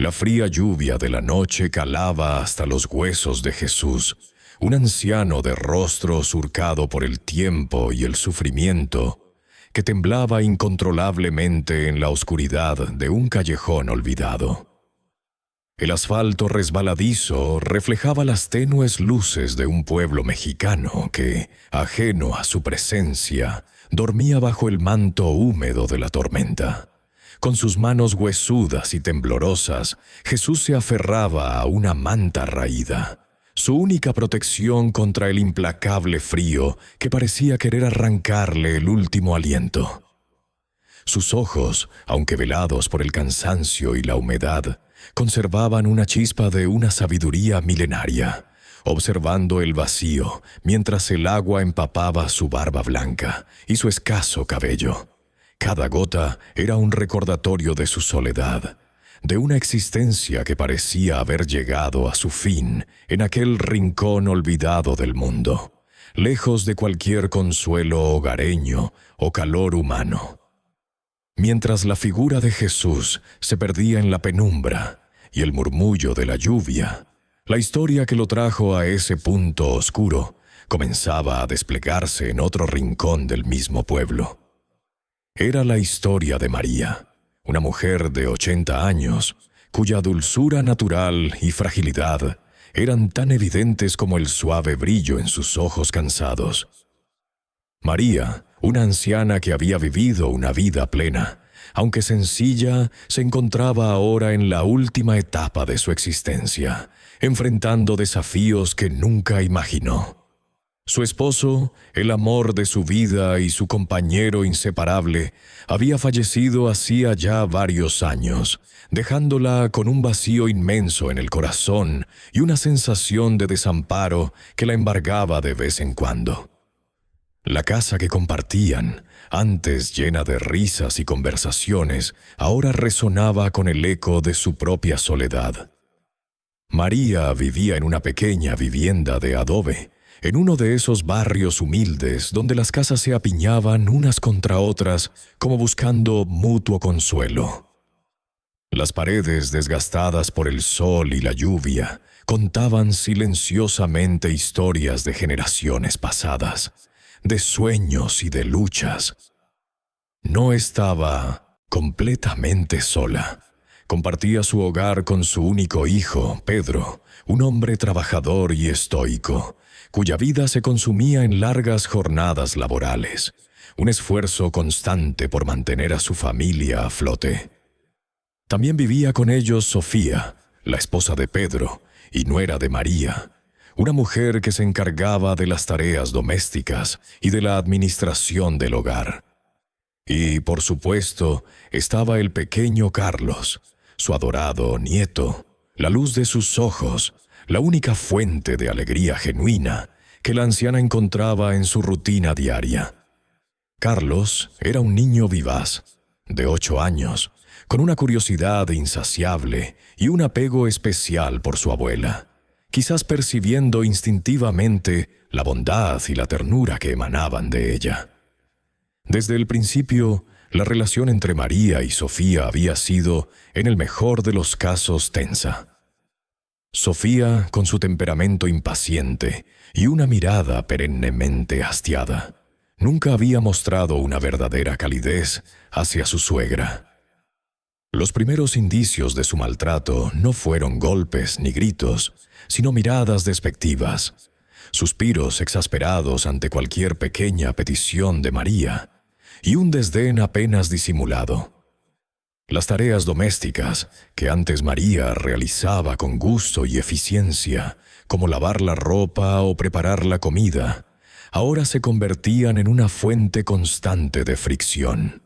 La fría lluvia de la noche calaba hasta los huesos de Jesús, un anciano de rostro surcado por el tiempo y el sufrimiento, que temblaba incontrolablemente en la oscuridad de un callejón olvidado. El asfalto resbaladizo reflejaba las tenues luces de un pueblo mexicano que, ajeno a su presencia, dormía bajo el manto húmedo de la tormenta. Con sus manos huesudas y temblorosas, Jesús se aferraba a una manta raída, su única protección contra el implacable frío que parecía querer arrancarle el último aliento. Sus ojos, aunque velados por el cansancio y la humedad, conservaban una chispa de una sabiduría milenaria, observando el vacío mientras el agua empapaba su barba blanca y su escaso cabello. Cada gota era un recordatorio de su soledad, de una existencia que parecía haber llegado a su fin en aquel rincón olvidado del mundo, lejos de cualquier consuelo hogareño o calor humano. Mientras la figura de Jesús se perdía en la penumbra y el murmullo de la lluvia, la historia que lo trajo a ese punto oscuro comenzaba a desplegarse en otro rincón del mismo pueblo. Era la historia de María, una mujer de 80 años, cuya dulzura natural y fragilidad eran tan evidentes como el suave brillo en sus ojos cansados. María, una anciana que había vivido una vida plena, aunque sencilla, se encontraba ahora en la última etapa de su existencia, enfrentando desafíos que nunca imaginó. Su esposo, el amor de su vida y su compañero inseparable, había fallecido hacía ya varios años, dejándola con un vacío inmenso en el corazón y una sensación de desamparo que la embargaba de vez en cuando. La casa que compartían, antes llena de risas y conversaciones, ahora resonaba con el eco de su propia soledad. María vivía en una pequeña vivienda de adobe, en uno de esos barrios humildes donde las casas se apiñaban unas contra otras como buscando mutuo consuelo. Las paredes desgastadas por el sol y la lluvia contaban silenciosamente historias de generaciones pasadas, de sueños y de luchas. No estaba completamente sola. Compartía su hogar con su único hijo, Pedro, un hombre trabajador y estoico, cuya vida se consumía en largas jornadas laborales, un esfuerzo constante por mantener a su familia a flote. También vivía con ellos Sofía, la esposa de Pedro y nuera de María, una mujer que se encargaba de las tareas domésticas y de la administración del hogar. Y, por supuesto, estaba el pequeño Carlos, su adorado nieto, la luz de sus ojos, la única fuente de alegría genuina que la anciana encontraba en su rutina diaria. Carlos era un niño vivaz, de 8 años, con una curiosidad insaciable y un apego especial por su abuela, quizás percibiendo instintivamente la bondad y la ternura que emanaban de ella. Desde el principio, la relación entre María y Sofía había sido, en el mejor de los casos, tensa. Sofía, con su temperamento impaciente y una mirada perennemente hastiada, nunca había mostrado una verdadera calidez hacia su suegra. Los primeros indicios de su maltrato no fueron golpes ni gritos, sino miradas despectivas, suspiros exasperados ante cualquier pequeña petición de María y un desdén apenas disimulado. Las tareas domésticas que antes María realizaba con gusto y eficiencia, como lavar la ropa o preparar la comida, ahora se convertían en una fuente constante de fricción.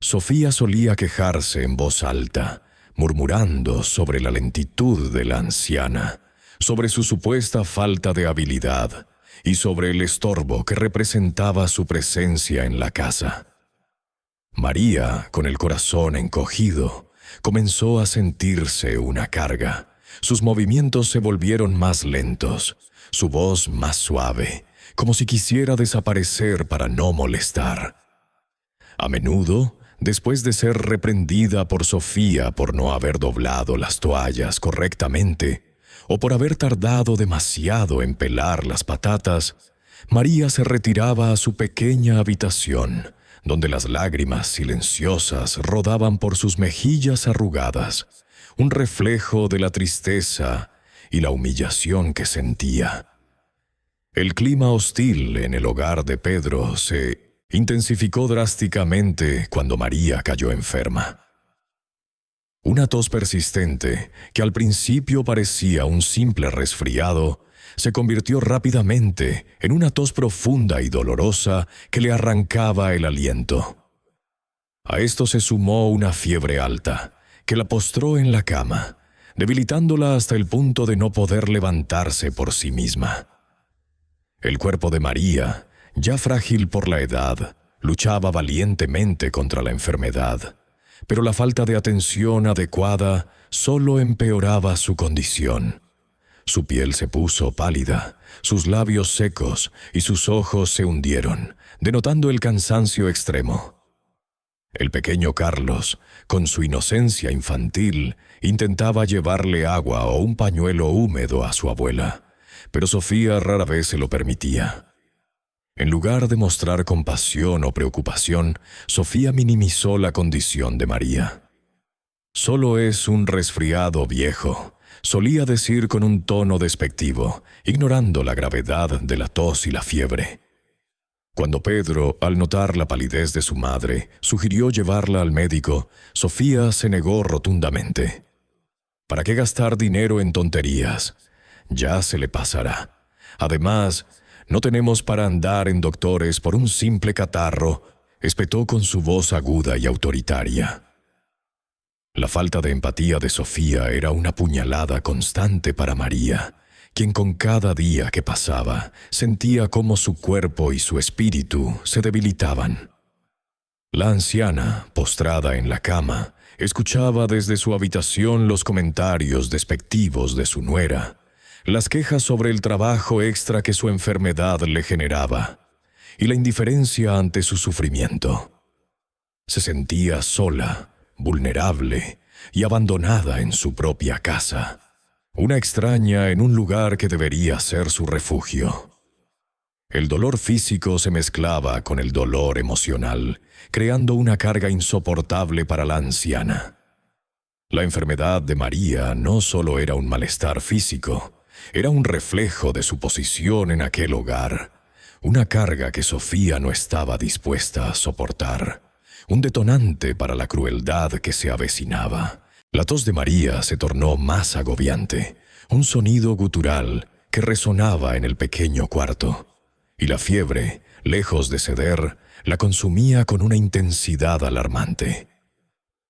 Sofía solía quejarse en voz alta, murmurando sobre la lentitud de la anciana, sobre su supuesta falta de habilidad y sobre el estorbo que representaba su presencia en la casa. María, con el corazón encogido, comenzó a sentirse una carga. Sus movimientos se volvieron más lentos, su voz más suave, como si quisiera desaparecer para no molestar. A menudo, después de ser reprendida por Sofía por no haber doblado las toallas correctamente o por haber tardado demasiado en pelar las patatas, María se retiraba a su pequeña habitación, donde las lágrimas silenciosas rodaban por sus mejillas arrugadas, un reflejo de la tristeza y la humillación que sentía. El clima hostil en el hogar de Pedro se intensificó drásticamente cuando María cayó enferma. Una tos persistente, que al principio parecía un simple resfriado, se convirtió rápidamente en una tos profunda y dolorosa que le arrancaba el aliento. A esto se sumó una fiebre alta, que la postró en la cama, debilitándola hasta el punto de no poder levantarse por sí misma. El cuerpo de María, ya frágil por la edad, luchaba valientemente contra la enfermedad, pero la falta de atención adecuada solo empeoraba su condición. Su piel se puso pálida, sus labios secos y sus ojos se hundieron, denotando el cansancio extremo. El pequeño Carlos, con su inocencia infantil, intentaba llevarle agua o un pañuelo húmedo a su abuela, pero Sofía rara vez se lo permitía. En lugar de mostrar compasión o preocupación, Sofía minimizó la condición de María. «Solo es un resfriado viejo», solía decir con un tono despectivo, ignorando la gravedad de la tos y la fiebre. Cuando Pedro, al notar la palidez de su madre, sugirió llevarla al médico, Sofía se negó rotundamente. «¿Para qué gastar dinero en tonterías? Ya se le pasará. Además, no tenemos para andar en doctores por un simple catarro», espetó con su voz aguda y autoritaria. La falta de empatía de Sofía era una puñalada constante para María, quien con cada día que pasaba sentía cómo su cuerpo y su espíritu se debilitaban. La anciana, postrada en la cama, escuchaba desde su habitación los comentarios despectivos de su nuera, las quejas sobre el trabajo extra que su enfermedad le generaba, y la indiferencia ante su sufrimiento. Se sentía sola, vulnerable y abandonada en su propia casa, una extraña en un lugar que debería ser su refugio. El dolor físico se mezclaba con el dolor emocional, creando una carga insoportable para la anciana. La enfermedad de María no solo era un malestar físico, era un reflejo de su posición en aquel hogar, una carga que Sofía no estaba dispuesta a soportar, un detonante para la crueldad que se avecinaba. La tos de María se tornó más agobiante, un sonido gutural que resonaba en el pequeño cuarto, y la fiebre, lejos de ceder, la consumía con una intensidad alarmante.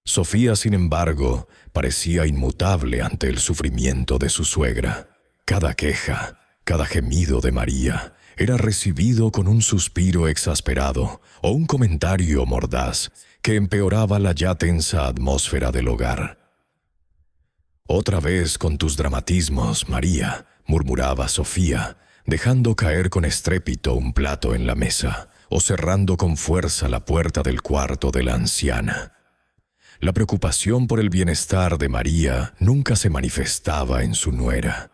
Sofía, sin embargo, parecía inmutable ante el sufrimiento de su suegra. Cada queja, cada gemido de María era recibido con un suspiro exasperado o un comentario mordaz que empeoraba la ya tensa atmósfera del hogar. «Otra vez con tus dramatismos, María», murmuraba Sofía, dejando caer con estrépito un plato en la mesa o cerrando con fuerza la puerta del cuarto de la anciana. La preocupación por el bienestar de María nunca se manifestaba en su nuera.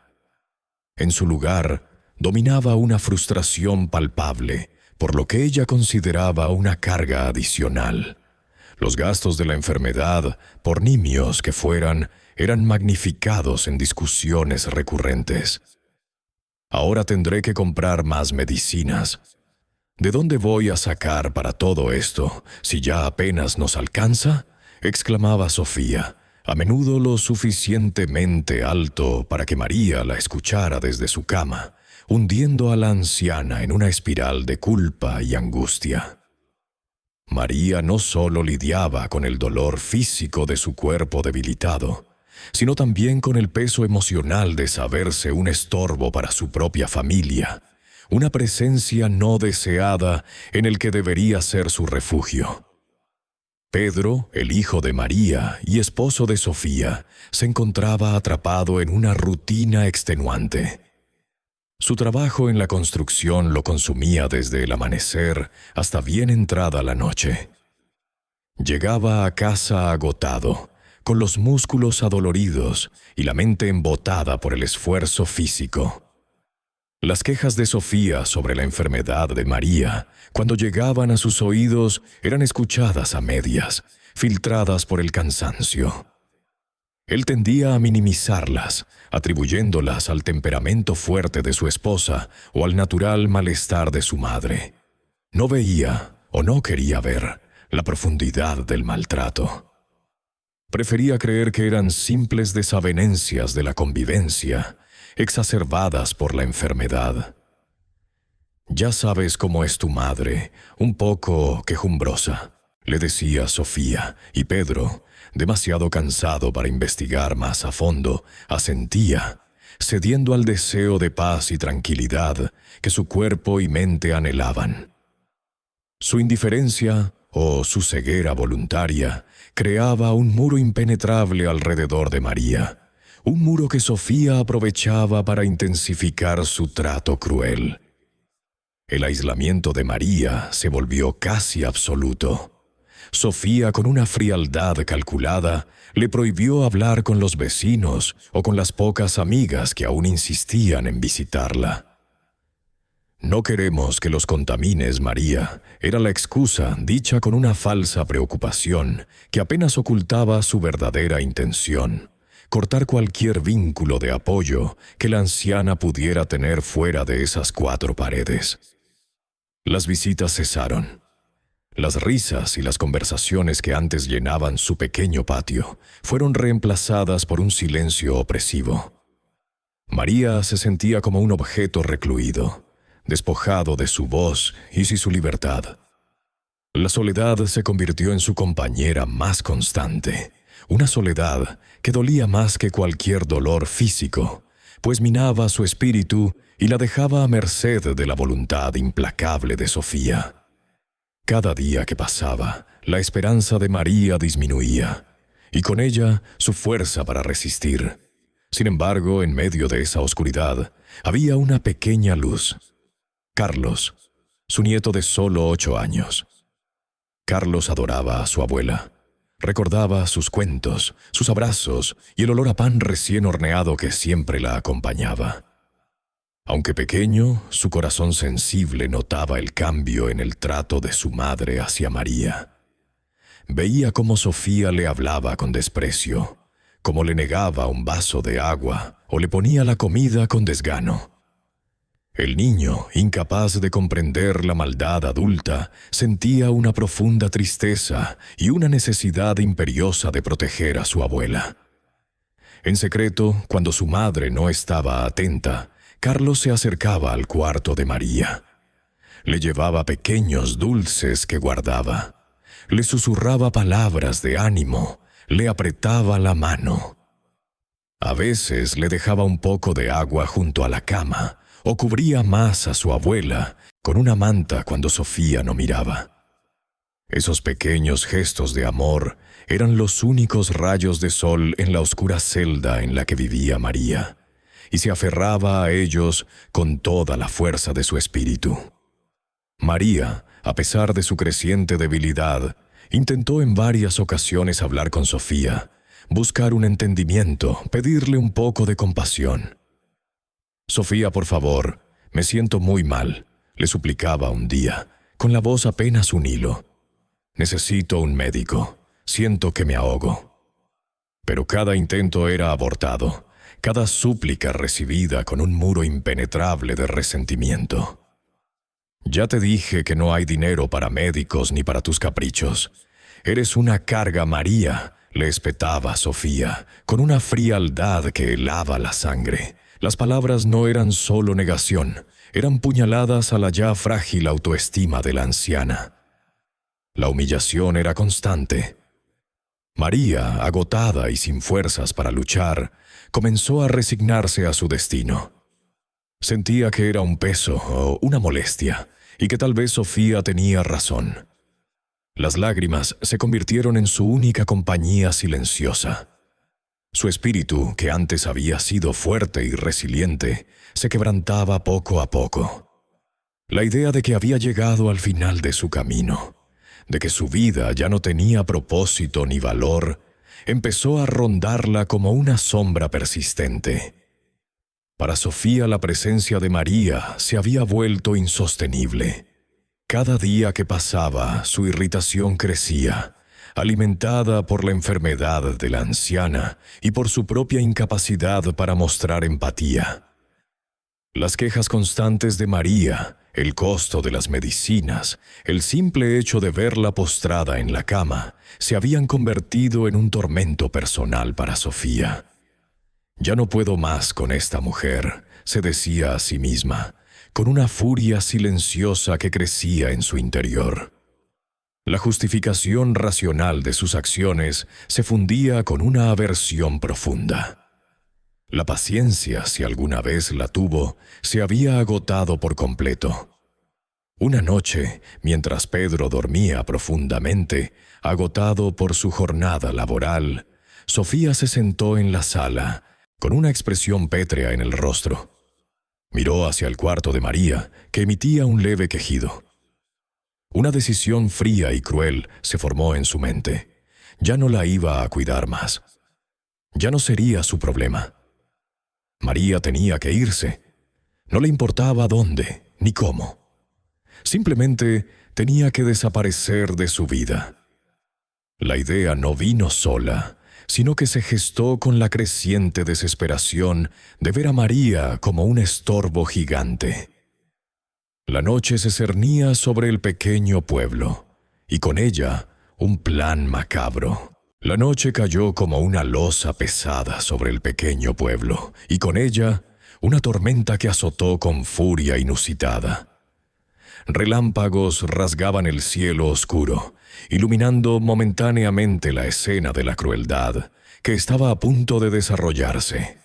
En su lugar, dominaba una frustración palpable por lo que ella consideraba una carga adicional. Los gastos de la enfermedad, por nimios que fueran, eran magnificados en discusiones recurrentes. «Ahora tendré que comprar más medicinas. ¿De dónde voy a sacar para todo esto, si ya apenas nos alcanza?», exclamaba Sofía, a menudo lo suficientemente alto para que María la escuchara desde su cama, hundiendo a la anciana en una espiral de culpa y angustia. María no solo lidiaba con el dolor físico de su cuerpo debilitado, sino también con el peso emocional de saberse un estorbo para su propia familia, una presencia no deseada en el que debería ser su refugio. Pedro, el hijo de María y esposo de Sofía, se encontraba atrapado en una rutina extenuante. Su trabajo en la construcción lo consumía desde el amanecer hasta bien entrada la noche. Llegaba a casa agotado, con los músculos adoloridos y la mente embotada por el esfuerzo físico. Las quejas de Sofía sobre la enfermedad de María, cuando llegaban a sus oídos, eran escuchadas a medias, filtradas por el cansancio. Él tendía a minimizarlas, atribuyéndolas al temperamento fuerte de su esposa o al natural malestar de su madre. No veía, o no quería ver, la profundidad del maltrato. Prefería creer que eran simples desavenencias de la convivencia, exacerbadas por la enfermedad. «Ya sabes cómo es tu madre, un poco quejumbrosa», le decía Sofía, y Pedro, demasiado cansado para investigar más a fondo, asentía, cediendo al deseo de paz y tranquilidad que su cuerpo y mente anhelaban. Su indiferencia, o su ceguera voluntaria, creaba un muro impenetrable alrededor de María, un muro que Sofía aprovechaba para intensificar su trato cruel. El aislamiento de María se volvió casi absoluto. Sofía, con una frialdad calculada, le prohibió hablar con los vecinos o con las pocas amigas que aún insistían en visitarla. «No queremos que los contamines, María», era la excusa dicha con una falsa preocupación que apenas ocultaba su verdadera intención: cortar cualquier vínculo de apoyo que la anciana pudiera tener fuera de esas 4 paredes. Las visitas cesaron. Las risas y las conversaciones que antes llenaban su pequeño patio fueron reemplazadas por un silencio opresivo. María se sentía como un objeto recluido, despojado de su voz y sin su libertad. La soledad se convirtió en su compañera más constante, una soledad que dolía más que cualquier dolor físico, pues minaba su espíritu y la dejaba a merced de la voluntad implacable de Sofía. Cada día que pasaba, la esperanza de María disminuía, y con ella su fuerza para resistir. Sin embargo, en medio de esa oscuridad, había una pequeña luz: Carlos, su nieto de solo 8 años. Carlos adoraba a su abuela. Recordaba sus cuentos, sus abrazos y el olor a pan recién horneado que siempre la acompañaba. Aunque pequeño, su corazón sensible notaba el cambio en el trato de su madre hacia María. Veía cómo Sofía le hablaba con desprecio, cómo le negaba un vaso de agua o le ponía la comida con desgano. El niño, incapaz de comprender la maldad adulta, sentía una profunda tristeza y una necesidad imperiosa de proteger a su abuela. En secreto, cuando su madre no estaba atenta, Carlos se acercaba al cuarto de María. Le llevaba pequeños dulces que guardaba. Le susurraba palabras de ánimo. Le apretaba la mano. A veces le dejaba un poco de agua junto a la cama o cubría más a su abuela con una manta cuando Sofía no miraba. Esos pequeños gestos de amor eran los únicos rayos de sol en la oscura celda en la que vivía María, y se aferraba a ellos con toda la fuerza de su espíritu. María, a pesar de su creciente debilidad, intentó en varias ocasiones hablar con Sofía, buscar un entendimiento, pedirle un poco de compasión. «Sofía, por favor, me siento muy mal», le suplicaba un día, con la voz apenas un hilo. «Necesito un médico, siento que me ahogo». Pero cada intento era abortado, cada súplica recibida con un muro impenetrable de resentimiento. «Ya te dije que no hay dinero para médicos ni para tus caprichos. Eres una carga, María», le espetaba Sofía, con una frialdad que helaba la sangre. Las palabras no eran solo negación, eran puñaladas a la ya frágil autoestima de la anciana. La humillación era constante. María, agotada y sin fuerzas para luchar, comenzó a resignarse a su destino. Sentía que era un peso o una molestia, y que tal vez Sofía tenía razón. Las lágrimas se convirtieron en su única compañía silenciosa. Su espíritu, que antes había sido fuerte y resiliente, se quebrantaba poco a poco. La idea de que había llegado al final de su camino, de que su vida ya no tenía propósito ni valor, empezó a rondarla como una sombra persistente. Para Sofía la presencia de María se había vuelto insostenible. Cada día que pasaba, su irritación crecía, alimentada por la enfermedad de la anciana y por su propia incapacidad para mostrar empatía. Las quejas constantes de María, el costo de las medicinas, el simple hecho de verla postrada en la cama, se habían convertido en un tormento personal para Sofía. «Ya no puedo más con esta mujer», se decía a sí misma, con una furia silenciosa que crecía en su interior. La justificación racional de sus acciones se fundía con una aversión profunda. La paciencia, si alguna vez la tuvo, se había agotado por completo. Una noche, mientras Pedro dormía profundamente, agotado por su jornada laboral, Sofía se sentó en la sala, con una expresión pétrea en el rostro. Miró hacia el cuarto de María, que emitía un leve quejido. Una decisión fría y cruel se formó en su mente. Ya no la iba a cuidar más. Ya no sería su problema. María tenía que irse. No le importaba dónde ni cómo. Simplemente tenía que desaparecer de su vida. La idea no vino sola, sino que se gestó con la creciente desesperación de ver a María como un estorbo gigante. La noche se cernía sobre el pequeño pueblo, y con ella un plan macabro. La noche cayó como una losa pesada sobre el pequeño pueblo, y con ella una tormenta que azotó con furia inusitada. Relámpagos rasgaban el cielo oscuro, iluminando momentáneamente la escena de la crueldad que estaba a punto de desarrollarse.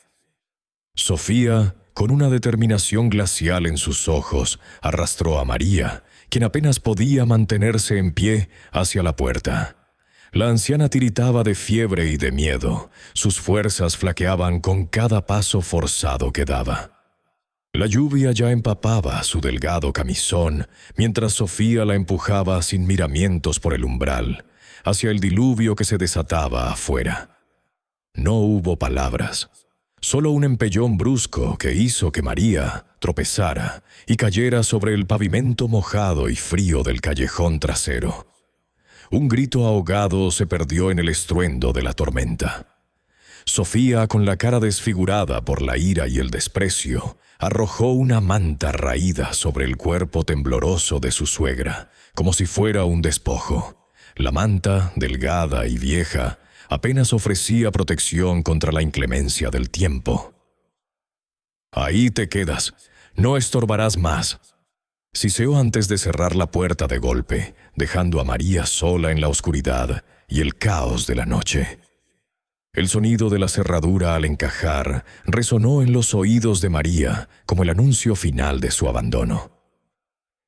Sofía, con una determinación glacial en sus ojos, arrastró a María, quien apenas podía mantenerse en pie, hacia la puerta. La anciana tiritaba de fiebre y de miedo. Sus fuerzas flaqueaban con cada paso forzado que daba. La lluvia ya empapaba su delgado camisón, mientras Sofía la empujaba sin miramientos por el umbral, hacia el diluvio que se desataba afuera. No hubo palabras, solo un empellón brusco que hizo que María tropezara y cayera sobre el pavimento mojado y frío del callejón trasero. Un grito ahogado se perdió en el estruendo de la tormenta. Sofía, con la cara desfigurada por la ira y el desprecio, arrojó una manta raída sobre el cuerpo tembloroso de su suegra, como si fuera un despojo. La manta, delgada y vieja, apenas ofrecía protección contra la inclemencia del tiempo. «Ahí te quedas, no estorbarás más», siseó antes de cerrar la puerta de golpe, dejando a María sola en la oscuridad y el caos de la noche. El sonido de la cerradura al encajar resonó en los oídos de María como el anuncio final de su abandono.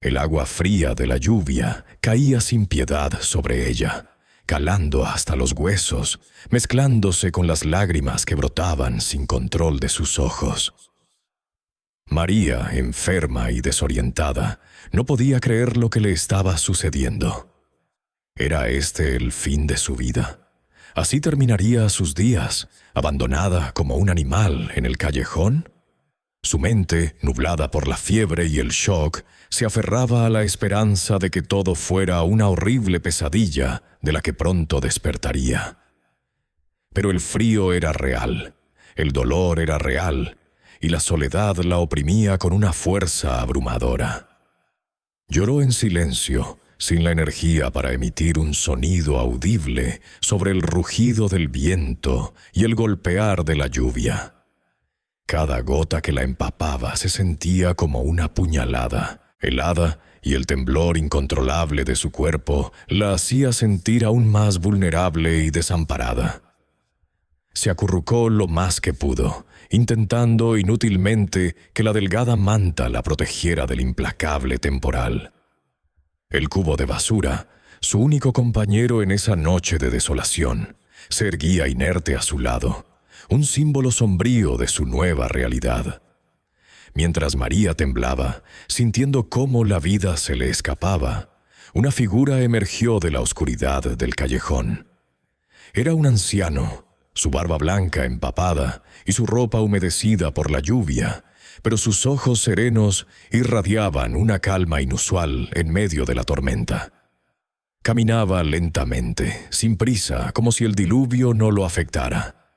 El agua fría de la lluvia caía sin piedad sobre ella, calando hasta los huesos, mezclándose con las lágrimas que brotaban sin control de sus ojos. María, enferma y desorientada, no podía creer lo que le estaba sucediendo. ¿Era este el fin de su vida? ¿Así terminaría sus días, abandonada como un animal en el callejón? Su mente, nublada por la fiebre y el shock, se aferraba a la esperanza de que todo fuera una horrible pesadilla de la que pronto despertaría. Pero el frío era real, el dolor era real, y la soledad la oprimía con una fuerza abrumadora. Lloró en silencio, sin la energía para emitir un sonido audible sobre el rugido del viento y el golpear de la lluvia. Cada gota que la empapaba se sentía como una puñalada, helada, y el temblor incontrolable de su cuerpo la hacía sentir aún más vulnerable y desamparada. Se acurrucó lo más que pudo, intentando inútilmente que la delgada manta la protegiera del implacable temporal. El cubo de basura, su único compañero en esa noche de desolación, se erguía inerte a su lado, un símbolo sombrío de su nueva realidad. Mientras María temblaba, sintiendo cómo la vida se le escapaba, una figura emergió de la oscuridad del callejón. Era un anciano, su barba blanca empapada y su ropa humedecida por la lluvia, pero sus ojos serenos irradiaban una calma inusual en medio de la tormenta. Caminaba lentamente, sin prisa, como si el diluvio no lo afectara.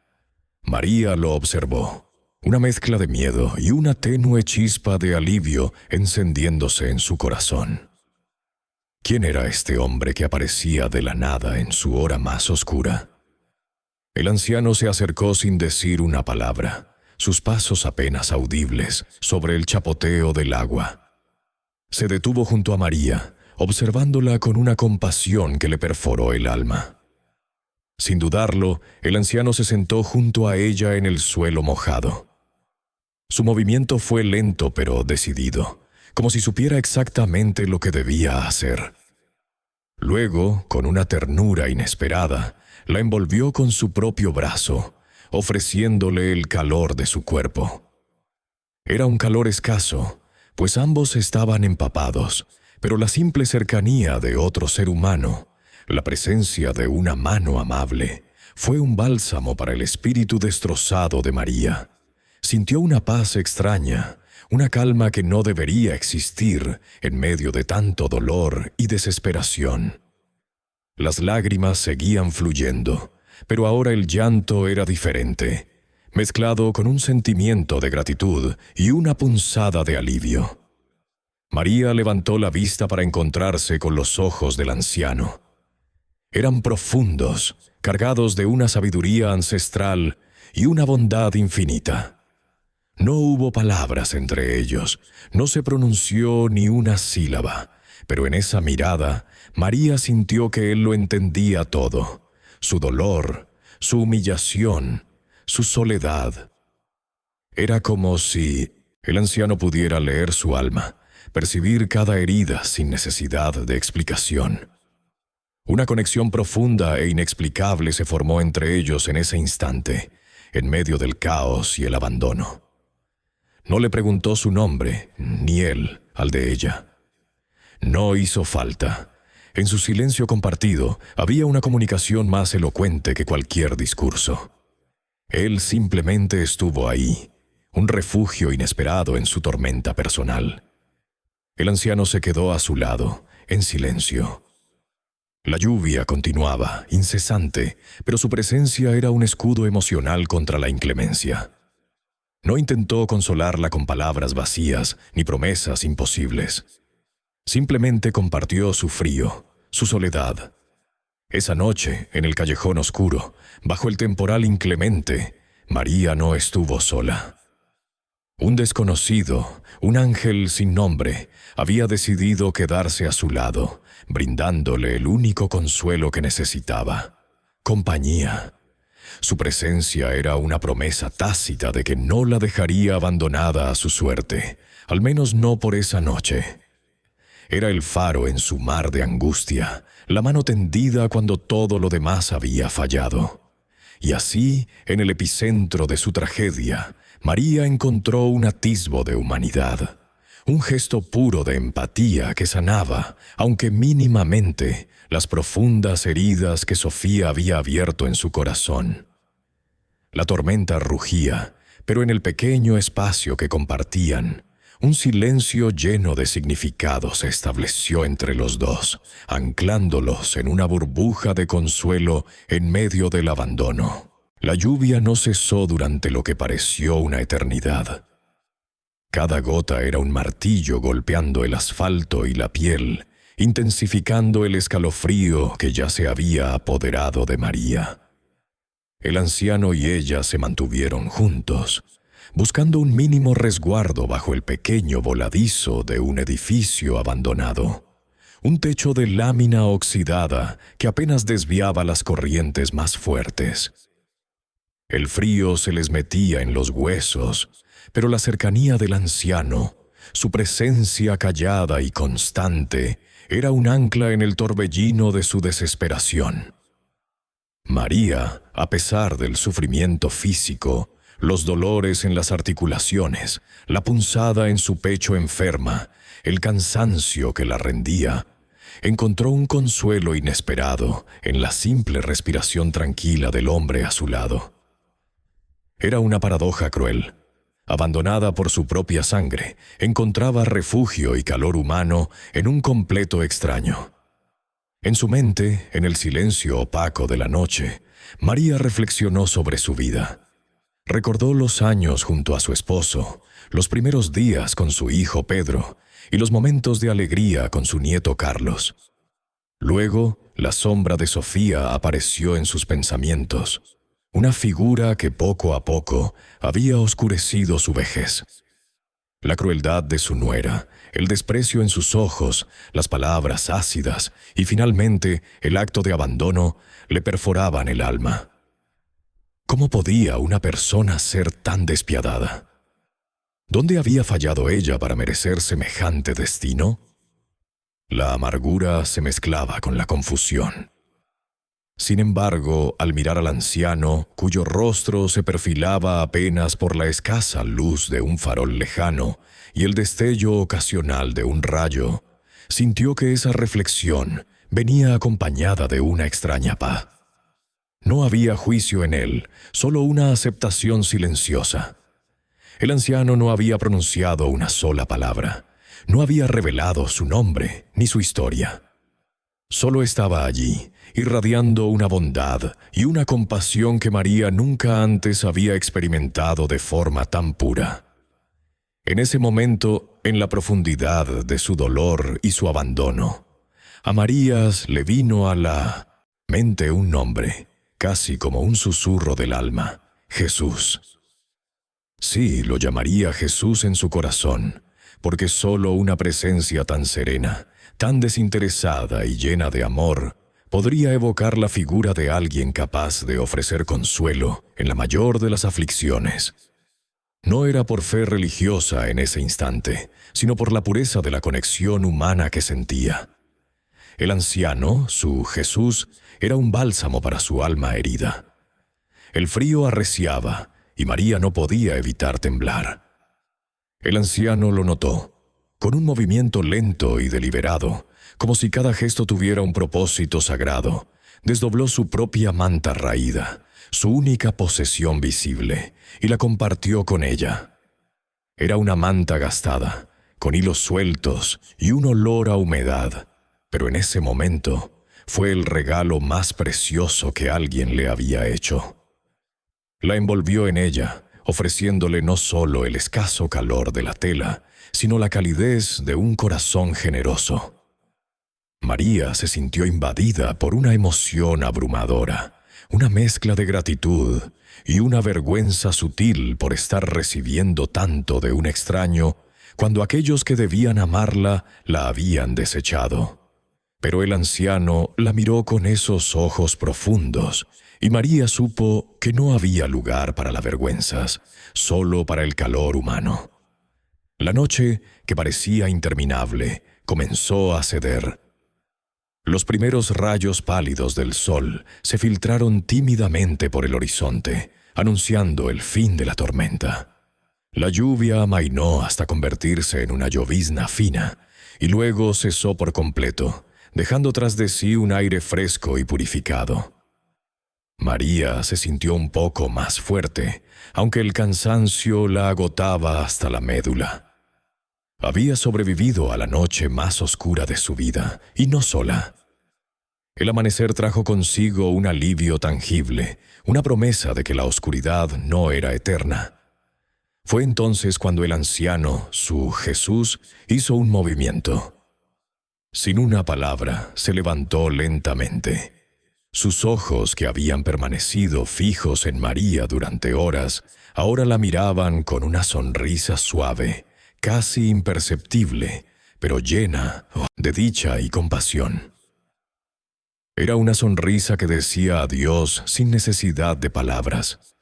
María lo observó, una mezcla de miedo y una tenue chispa de alivio encendiéndose en su corazón. ¿Quién era este hombre que aparecía de la nada en su hora más oscura? El anciano se acercó sin decir una palabra, sus pasos apenas audibles sobre el chapoteo del agua. Se detuvo junto a María, observándola con una compasión que le perforó el alma. Sin dudarlo, el anciano se sentó junto a ella en el suelo mojado. Su movimiento fue lento pero decidido, como si supiera exactamente lo que debía hacer. Luego, con una ternura inesperada, la envolvió con su propio brazo, ofreciéndole el calor de su cuerpo. Era un calor escaso, pues ambos estaban empapados, pero la simple cercanía de otro ser humano, la presencia de una mano amable, fue un bálsamo para el espíritu destrozado de María. Sintió una paz extraña, una calma que no debería existir en medio de tanto dolor y desesperación. Las lágrimas seguían fluyendo, pero ahora el llanto era diferente, mezclado con un sentimiento de gratitud y una punzada de alivio. María levantó la vista para encontrarse con los ojos del anciano. Eran profundos, cargados de una sabiduría ancestral y una bondad infinita. No hubo palabras entre ellos, no se pronunció ni una sílaba, pero en esa mirada, María sintió que él lo entendía todo, su dolor, su humillación, su soledad. Era como si el anciano pudiera leer su alma, percibir cada herida sin necesidad de explicación. Una conexión profunda e inexplicable se formó entre ellos en ese instante, en medio del caos y el abandono. No le preguntó su nombre, ni él al de ella. No hizo falta. En su silencio compartido había una comunicación más elocuente que cualquier discurso. Él simplemente estuvo ahí, un refugio inesperado en su tormenta personal. El anciano se quedó a su lado, en silencio. La lluvia continuaba, incesante, pero su presencia era un escudo emocional contra la inclemencia. No intentó consolarla con palabras vacías ni promesas imposibles. Simplemente compartió su frío, su soledad. Esa noche, en el callejón oscuro, bajo el temporal inclemente, María no estuvo sola. Un desconocido, un ángel sin nombre, había decidido quedarse a su lado, brindándole el único consuelo que necesitaba: compañía. Su presencia era una promesa tácita de que no la dejaría abandonada a su suerte, al menos no por esa noche. Era el faro en su mar de angustia, la mano tendida cuando todo lo demás había fallado. Y así, en el epicentro de su tragedia, María encontró un atisbo de humanidad, un gesto puro de empatía que sanaba, aunque mínimamente, las profundas heridas que Sofía había abierto en su corazón. La tormenta rugía, pero en el pequeño espacio que compartían, un silencio lleno de significado se estableció entre los dos, anclándolos en una burbuja de consuelo en medio del abandono. La lluvia no cesó durante lo que pareció una eternidad. Cada gota era un martillo golpeando el asfalto y la piel, intensificando el escalofrío que ya se había apoderado de María. El anciano y ella se mantuvieron juntos, buscando un mínimo resguardo bajo el pequeño voladizo de un edificio abandonado, un techo de lámina oxidada que apenas desviaba las corrientes más fuertes. El frío se les metía en los huesos, pero la cercanía del anciano, su presencia callada y constante, era un ancla en el torbellino de su desesperación. María, a pesar del sufrimiento físico, los dolores en las articulaciones, la punzada en su pecho enferma, el cansancio que la rendía, encontró un consuelo inesperado en la simple respiración tranquila del hombre a su lado. Era una paradoja cruel. Abandonada por su propia sangre, encontraba refugio y calor humano en un completo extraño. En su mente, en el silencio opaco de la noche, María reflexionó sobre su vida. Recordó los años junto a su esposo, los primeros días con su hijo Pedro y los momentos de alegría con su nieto Carlos. Luego, la sombra de Sofía apareció en sus pensamientos, una figura que poco a poco había oscurecido su vejez. La crueldad de su nuera, el desprecio en sus ojos, las palabras ácidas y finalmente el acto de abandono le perforaban el alma. ¿Cómo podía una persona ser tan despiadada? ¿Dónde había fallado ella para merecer semejante destino? La amargura se mezclaba con la confusión. Sin embargo, al mirar al anciano, cuyo rostro se perfilaba apenas por la escasa luz de un farol lejano y el destello ocasional de un rayo, sintió que esa reflexión venía acompañada de una extraña paz. No había juicio en él, solo una aceptación silenciosa. El anciano no había pronunciado una sola palabra, no había revelado su nombre ni su historia. Solo estaba allí, irradiando una bondad y una compasión que María nunca antes había experimentado de forma tan pura. En ese momento, en la profundidad de su dolor y su abandono, a María le vino a la mente un nombre, casi como un susurro del alma: Jesús. Sí, lo llamaría Jesús en su corazón, porque solo una presencia tan serena, tan desinteresada y llena de amor, podría evocar la figura de alguien capaz de ofrecer consuelo en la mayor de las aflicciones. No era por fe religiosa en ese instante, sino por la pureza de la conexión humana que sentía. El anciano, su Jesús, era un bálsamo para su alma herida. El frío arreciaba y María no podía evitar temblar. El anciano lo notó. Con un movimiento lento y deliberado, como si cada gesto tuviera un propósito sagrado, desdobló su propia manta raída, su única posesión visible, y la compartió con ella. Era una manta gastada, con hilos sueltos y un olor a humedad, pero en ese momento fue el regalo más precioso que alguien le había hecho. La envolvió en ella, ofreciéndole no solo el escaso calor de la tela, sino la calidez de un corazón generoso. María se sintió invadida por una emoción abrumadora, una mezcla de gratitud y una vergüenza sutil por estar recibiendo tanto de un extraño cuando aquellos que debían amarla la habían desechado. Pero el anciano la miró con esos ojos profundos y María supo que no había lugar para las vergüenzas, solo para el calor humano. La noche, que parecía interminable, comenzó a ceder. Los primeros rayos pálidos del sol se filtraron tímidamente por el horizonte, anunciando el fin de la tormenta. La lluvia amainó hasta convertirse en una llovizna fina, y luego cesó por completo, dejando tras de sí un aire fresco y purificado. María se sintió un poco más fuerte, aunque el cansancio la agotaba hasta la médula. Había sobrevivido a la noche más oscura de su vida, y no sola. El amanecer trajo consigo un alivio tangible, una promesa de que la oscuridad no era eterna. Fue entonces cuando el anciano, su Jesús, hizo un movimiento. Sin una palabra, se levantó lentamente. Sus ojos, que habían permanecido fijos en María durante horas, ahora la miraban con una sonrisa suave, casi imperceptible, pero llena de dicha y compasión. Era una sonrisa que decía adiós sin necesidad de palabras.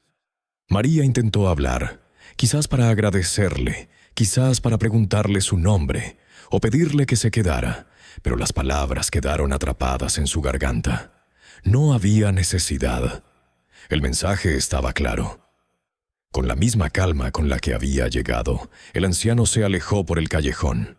María intentó hablar, quizás para agradecerle, quizás para preguntarle su nombre, o pedirle que se quedara, pero las palabras quedaron atrapadas en su garganta. No había necesidad. El mensaje estaba claro. Con la misma calma con la que había llegado, el anciano se alejó por el callejón.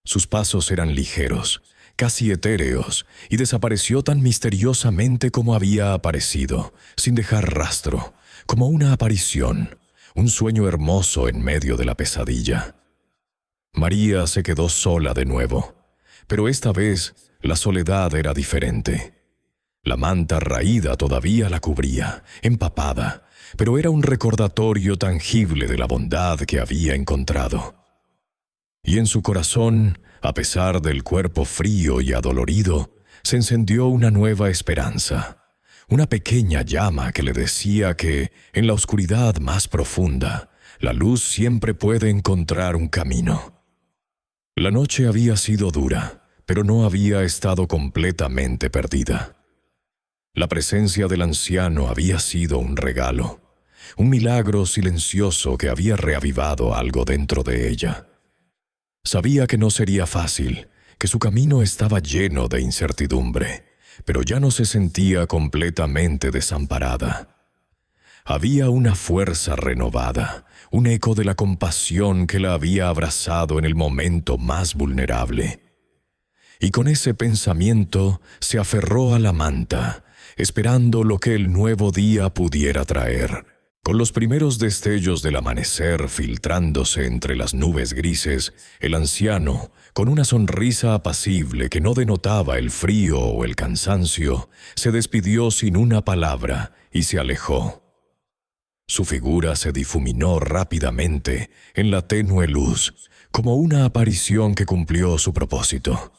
Sus pasos eran ligeros, casi etéreos, y desapareció tan misteriosamente como había aparecido, sin dejar rastro, como una aparición, un sueño hermoso en medio de la pesadilla. María se quedó sola de nuevo, pero esta vez la soledad era diferente. La manta raída todavía la cubría, empapada, pero era un recordatorio tangible de la bondad que había encontrado. Y en su corazón, a pesar del cuerpo frío y adolorido, se encendió una nueva esperanza, una pequeña llama que le decía que, en la oscuridad más profunda, la luz siempre puede encontrar un camino. La noche había sido dura, pero no había estado completamente perdida. La presencia del anciano había sido un regalo, un milagro silencioso que había reavivado algo dentro de ella. Sabía que no sería fácil, que su camino estaba lleno de incertidumbre, pero ya no se sentía completamente desamparada. Había una fuerza renovada, un eco de la compasión que la había abrazado en el momento más vulnerable. Y con ese pensamiento se aferró a la manta, esperando lo que el nuevo día pudiera traer. Con los primeros destellos del amanecer filtrándose entre las nubes grises, el anciano, con una sonrisa apacible que no denotaba el frío o el cansancio, se despidió sin una palabra y se alejó. Su figura se difuminó rápidamente en la tenue luz, como una aparición que cumplió su propósito.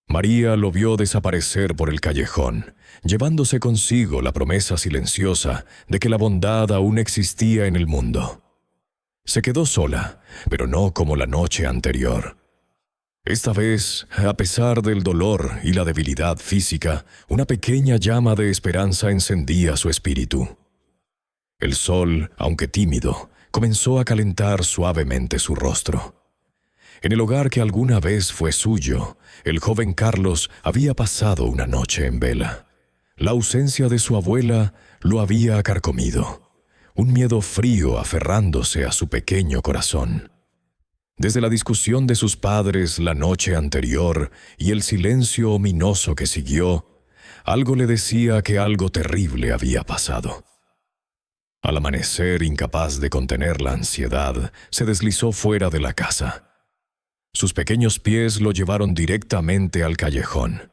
María lo vio desaparecer por el callejón, llevándose consigo la promesa silenciosa de que la bondad aún existía en el mundo. Se quedó sola, pero no como la noche anterior. Esta vez, a pesar del dolor y la debilidad física, una pequeña llama de esperanza encendía su espíritu. El sol, aunque tímido, comenzó a calentar suavemente su rostro. En el hogar que alguna vez fue suyo, el joven Carlos había pasado una noche en vela. La ausencia de su abuela lo había carcomido, un miedo frío aferrándose a su pequeño corazón. Desde la discusión de sus padres la noche anterior y el silencio ominoso que siguió, algo le decía que algo terrible había pasado. Al amanecer, incapaz de contener la ansiedad, se deslizó fuera de la casa. Sus pequeños pies lo llevaron directamente al callejón,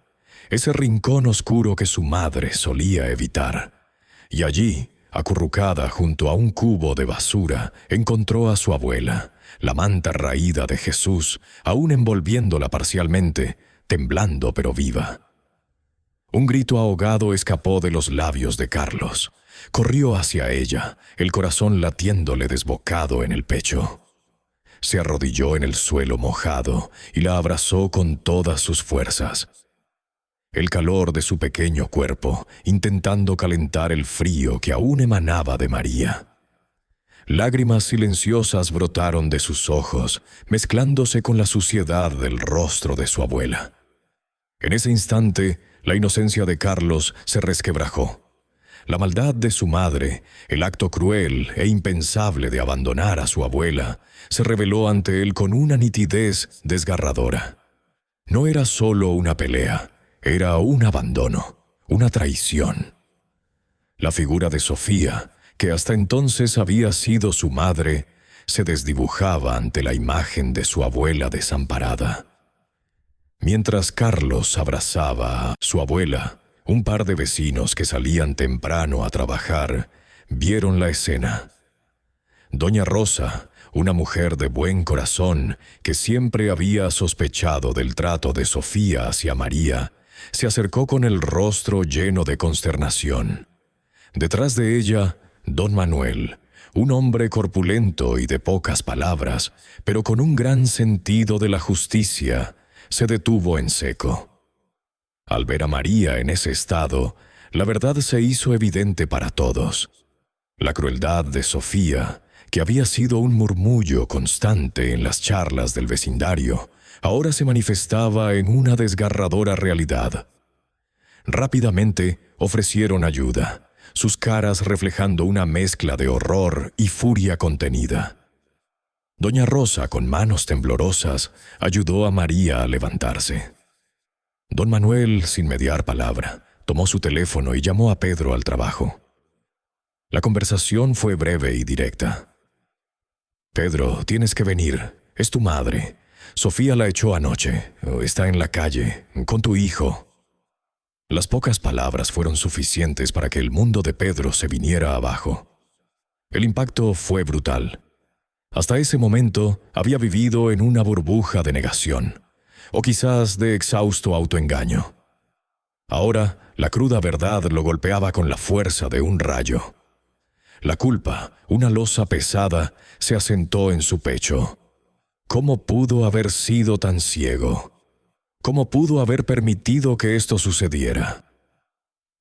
ese rincón oscuro que su madre solía evitar. Y allí, acurrucada junto a un cubo de basura, encontró a su abuela, la manta raída de Jesús, aún envolviéndola parcialmente, temblando pero viva. Un grito ahogado escapó de los labios de Carlos. Corrió hacia ella, el corazón latiéndole desbocado en el pecho. Se arrodilló en el suelo mojado y la abrazó con todas sus fuerzas. El calor de su pequeño cuerpo, intentando calentar el frío que aún emanaba de María. Lágrimas silenciosas brotaron de sus ojos, mezclándose con la suciedad del rostro de su abuela. En ese instante, la inocencia de Carlos se resquebrajó. La maldad de su madre, el acto cruel e impensable de abandonar a su abuela, se reveló ante él con una nitidez desgarradora. No era solo una pelea, era un abandono, una traición. La figura de Sofía, que hasta entonces había sido su madre, se desdibujaba ante la imagen de su abuela desamparada. Mientras Carlos abrazaba a su abuela, un par de vecinos que salían temprano a trabajar vieron la escena. Doña Rosa, una mujer de buen corazón que siempre había sospechado del trato de Sofía hacia María, se acercó con el rostro lleno de consternación. Detrás de ella, don Manuel, un hombre corpulento y de pocas palabras, pero con un gran sentido de la justicia, se detuvo en seco. Al ver a María en ese estado, la verdad se hizo evidente para todos. La crueldad de Sofía, que había sido un murmullo constante en las charlas del vecindario, ahora se manifestaba en una desgarradora realidad. Rápidamente ofrecieron ayuda, sus caras reflejando una mezcla de horror y furia contenida. Doña Rosa, con manos temblorosas, ayudó a María a levantarse. Don Manuel, sin mediar palabra, tomó su teléfono y llamó a Pedro al trabajo. La conversación fue breve y directa. «Pedro, tienes que venir. Es tu madre. Sofía la echó anoche. Está en la calle, con tu hijo». Las pocas palabras fueron suficientes para que el mundo de Pedro se viniera abajo. El impacto fue brutal. Hasta ese momento había vivido en una burbuja de negación, o quizás de exhausto autoengaño. Ahora, la cruda verdad lo golpeaba con la fuerza de un rayo. La culpa, una losa pesada, se asentó en su pecho. ¿Cómo pudo haber sido tan ciego? ¿Cómo pudo haber permitido que esto sucediera?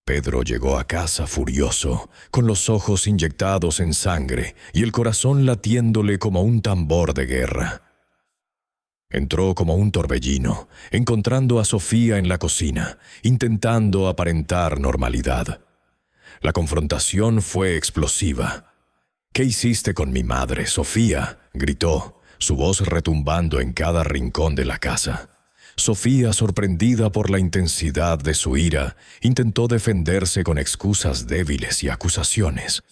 Pedro llegó a casa furioso, con los ojos inyectados en sangre y el corazón latiéndole como un tambor de guerra. Entró como un torbellino, encontrando a Sofía en la cocina, intentando aparentar normalidad. La confrontación fue explosiva. «¿Qué hiciste con mi madre, Sofía?», gritó, su voz retumbando en cada rincón de la casa. Sofía, sorprendida por la intensidad de su ira, intentó defenderse con excusas débiles y acusaciones.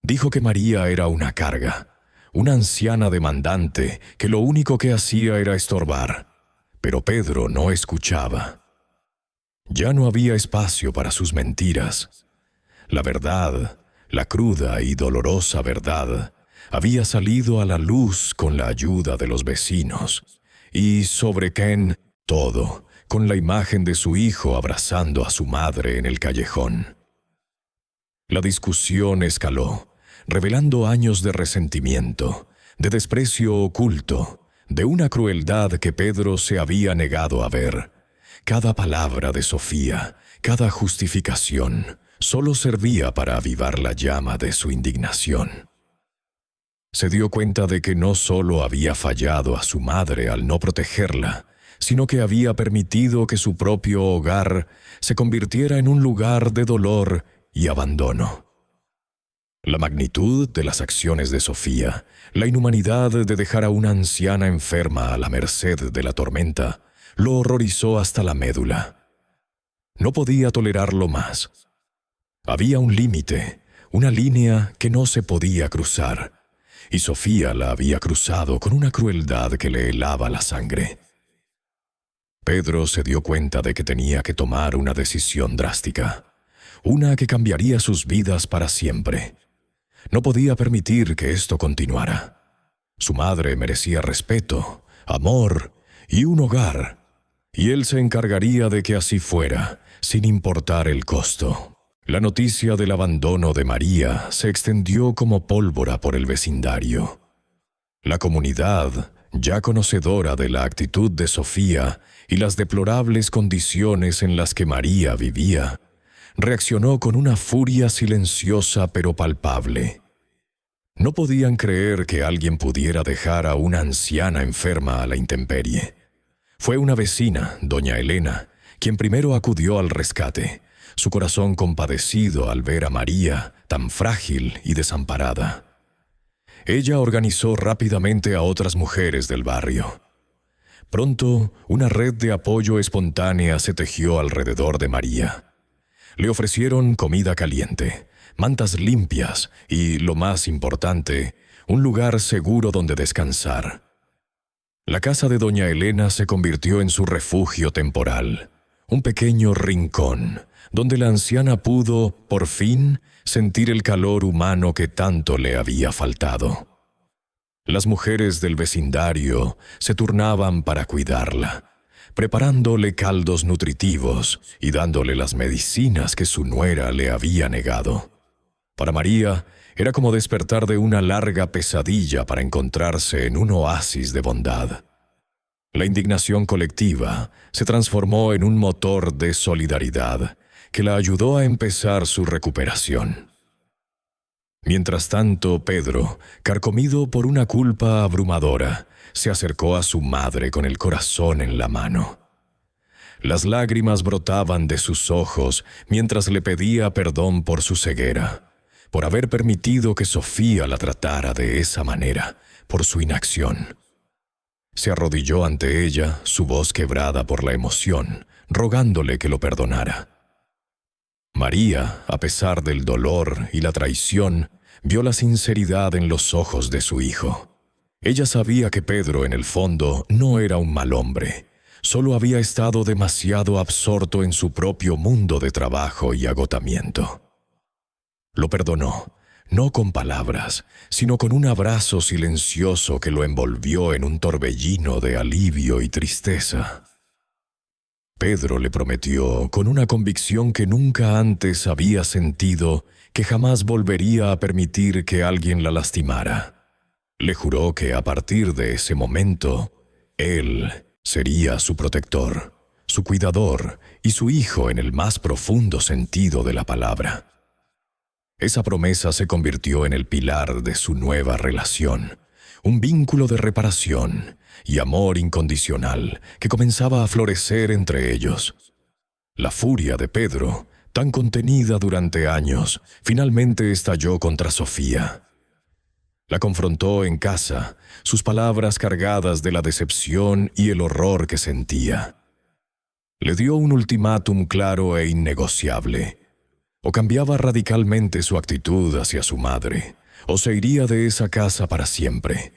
Dijo que María era una carga, una anciana demandante que lo único que hacía era estorbar. Pero Pedro no escuchaba. Ya no había espacio para sus mentiras. La verdad, la cruda y dolorosa verdad, había salido a la luz con la ayuda de los vecinos. Y sobre Ken, todo, con la imagen de su hijo abrazando a su madre en el callejón. La discusión escaló, revelando años de resentimiento, de desprecio oculto, de una crueldad que Pedro se había negado a ver. Cada palabra de Sofía, cada justificación, solo servía para avivar la llama de su indignación. Se dio cuenta de que no solo había fallado a su madre al no protegerla, sino que había permitido que su propio hogar se convirtiera en un lugar de dolor y abandono. La magnitud de las acciones de Sofía, la inhumanidad de dejar a una anciana enferma a la merced de la tormenta, lo horrorizó hasta la médula. No podía tolerarlo más. Había un límite, una línea que no se podía cruzar, y Sofía la había cruzado con una crueldad que le helaba la sangre. Pedro se dio cuenta de que tenía que tomar una decisión drástica, una que cambiaría sus vidas para siempre. No podía permitir que esto continuara. Su madre merecía respeto, amor y un hogar, y él se encargaría de que así fuera, sin importar el costo. La noticia del abandono de María se extendió como pólvora por el vecindario. La comunidad, ya conocedora de la actitud de Sofía y las deplorables condiciones en las que María vivía, reaccionó con una furia silenciosa pero palpable. No podían creer que alguien pudiera dejar a una anciana enferma a la intemperie. Fue una vecina, doña Elena, quien primero acudió al rescate, su corazón compadecido al ver a María tan frágil y desamparada. Ella organizó rápidamente a otras mujeres del barrio. Pronto, una red de apoyo espontánea se tejió alrededor de María. Le ofrecieron comida caliente, mantas limpias y, lo más importante, un lugar seguro donde descansar. La casa de doña Elena se convirtió en su refugio temporal, un pequeño rincón, donde la anciana pudo, por fin, sentir el calor humano que tanto le había faltado. Las mujeres del vecindario se turnaban para cuidarla, preparándole caldos nutritivos y dándole las medicinas que su nuera le había negado. Para María, era como despertar de una larga pesadilla para encontrarse en un oasis de bondad. La indignación colectiva se transformó en un motor de solidaridad que la ayudó a empezar su recuperación. Mientras tanto, Pedro, carcomido por una culpa abrumadora, se acercó a su madre con el corazón en la mano. Las lágrimas brotaban de sus ojos mientras le pedía perdón por su ceguera, por haber permitido que Sofía la tratara de esa manera, por su inacción. Se arrodilló ante ella, su voz quebrada por la emoción, rogándole que lo perdonara. María, a pesar del dolor y la traición, vio la sinceridad en los ojos de su hijo. Ella sabía que Pedro, en el fondo, no era un mal hombre. Solo había estado demasiado absorto en su propio mundo de trabajo y agotamiento. Lo perdonó, no con palabras, sino con un abrazo silencioso que lo envolvió en un torbellino de alivio y tristeza. Pedro le prometió, con una convicción que nunca antes había sentido, que jamás volvería a permitir que alguien la lastimara. Le juró que a partir de ese momento, él sería su protector, su cuidador y su hijo en el más profundo sentido de la palabra. Esa promesa se convirtió en el pilar de su nueva relación, un vínculo de reparación y amor incondicional que comenzaba a florecer entre ellos. La furia de Pedro, tan contenida durante años, finalmente estalló contra Sofía. La confrontó en casa, sus palabras cargadas de la decepción y el horror que sentía. Le dio un ultimátum claro e innegociable. O cambiaba radicalmente su actitud hacia su madre, o se iría de esa casa para siempre.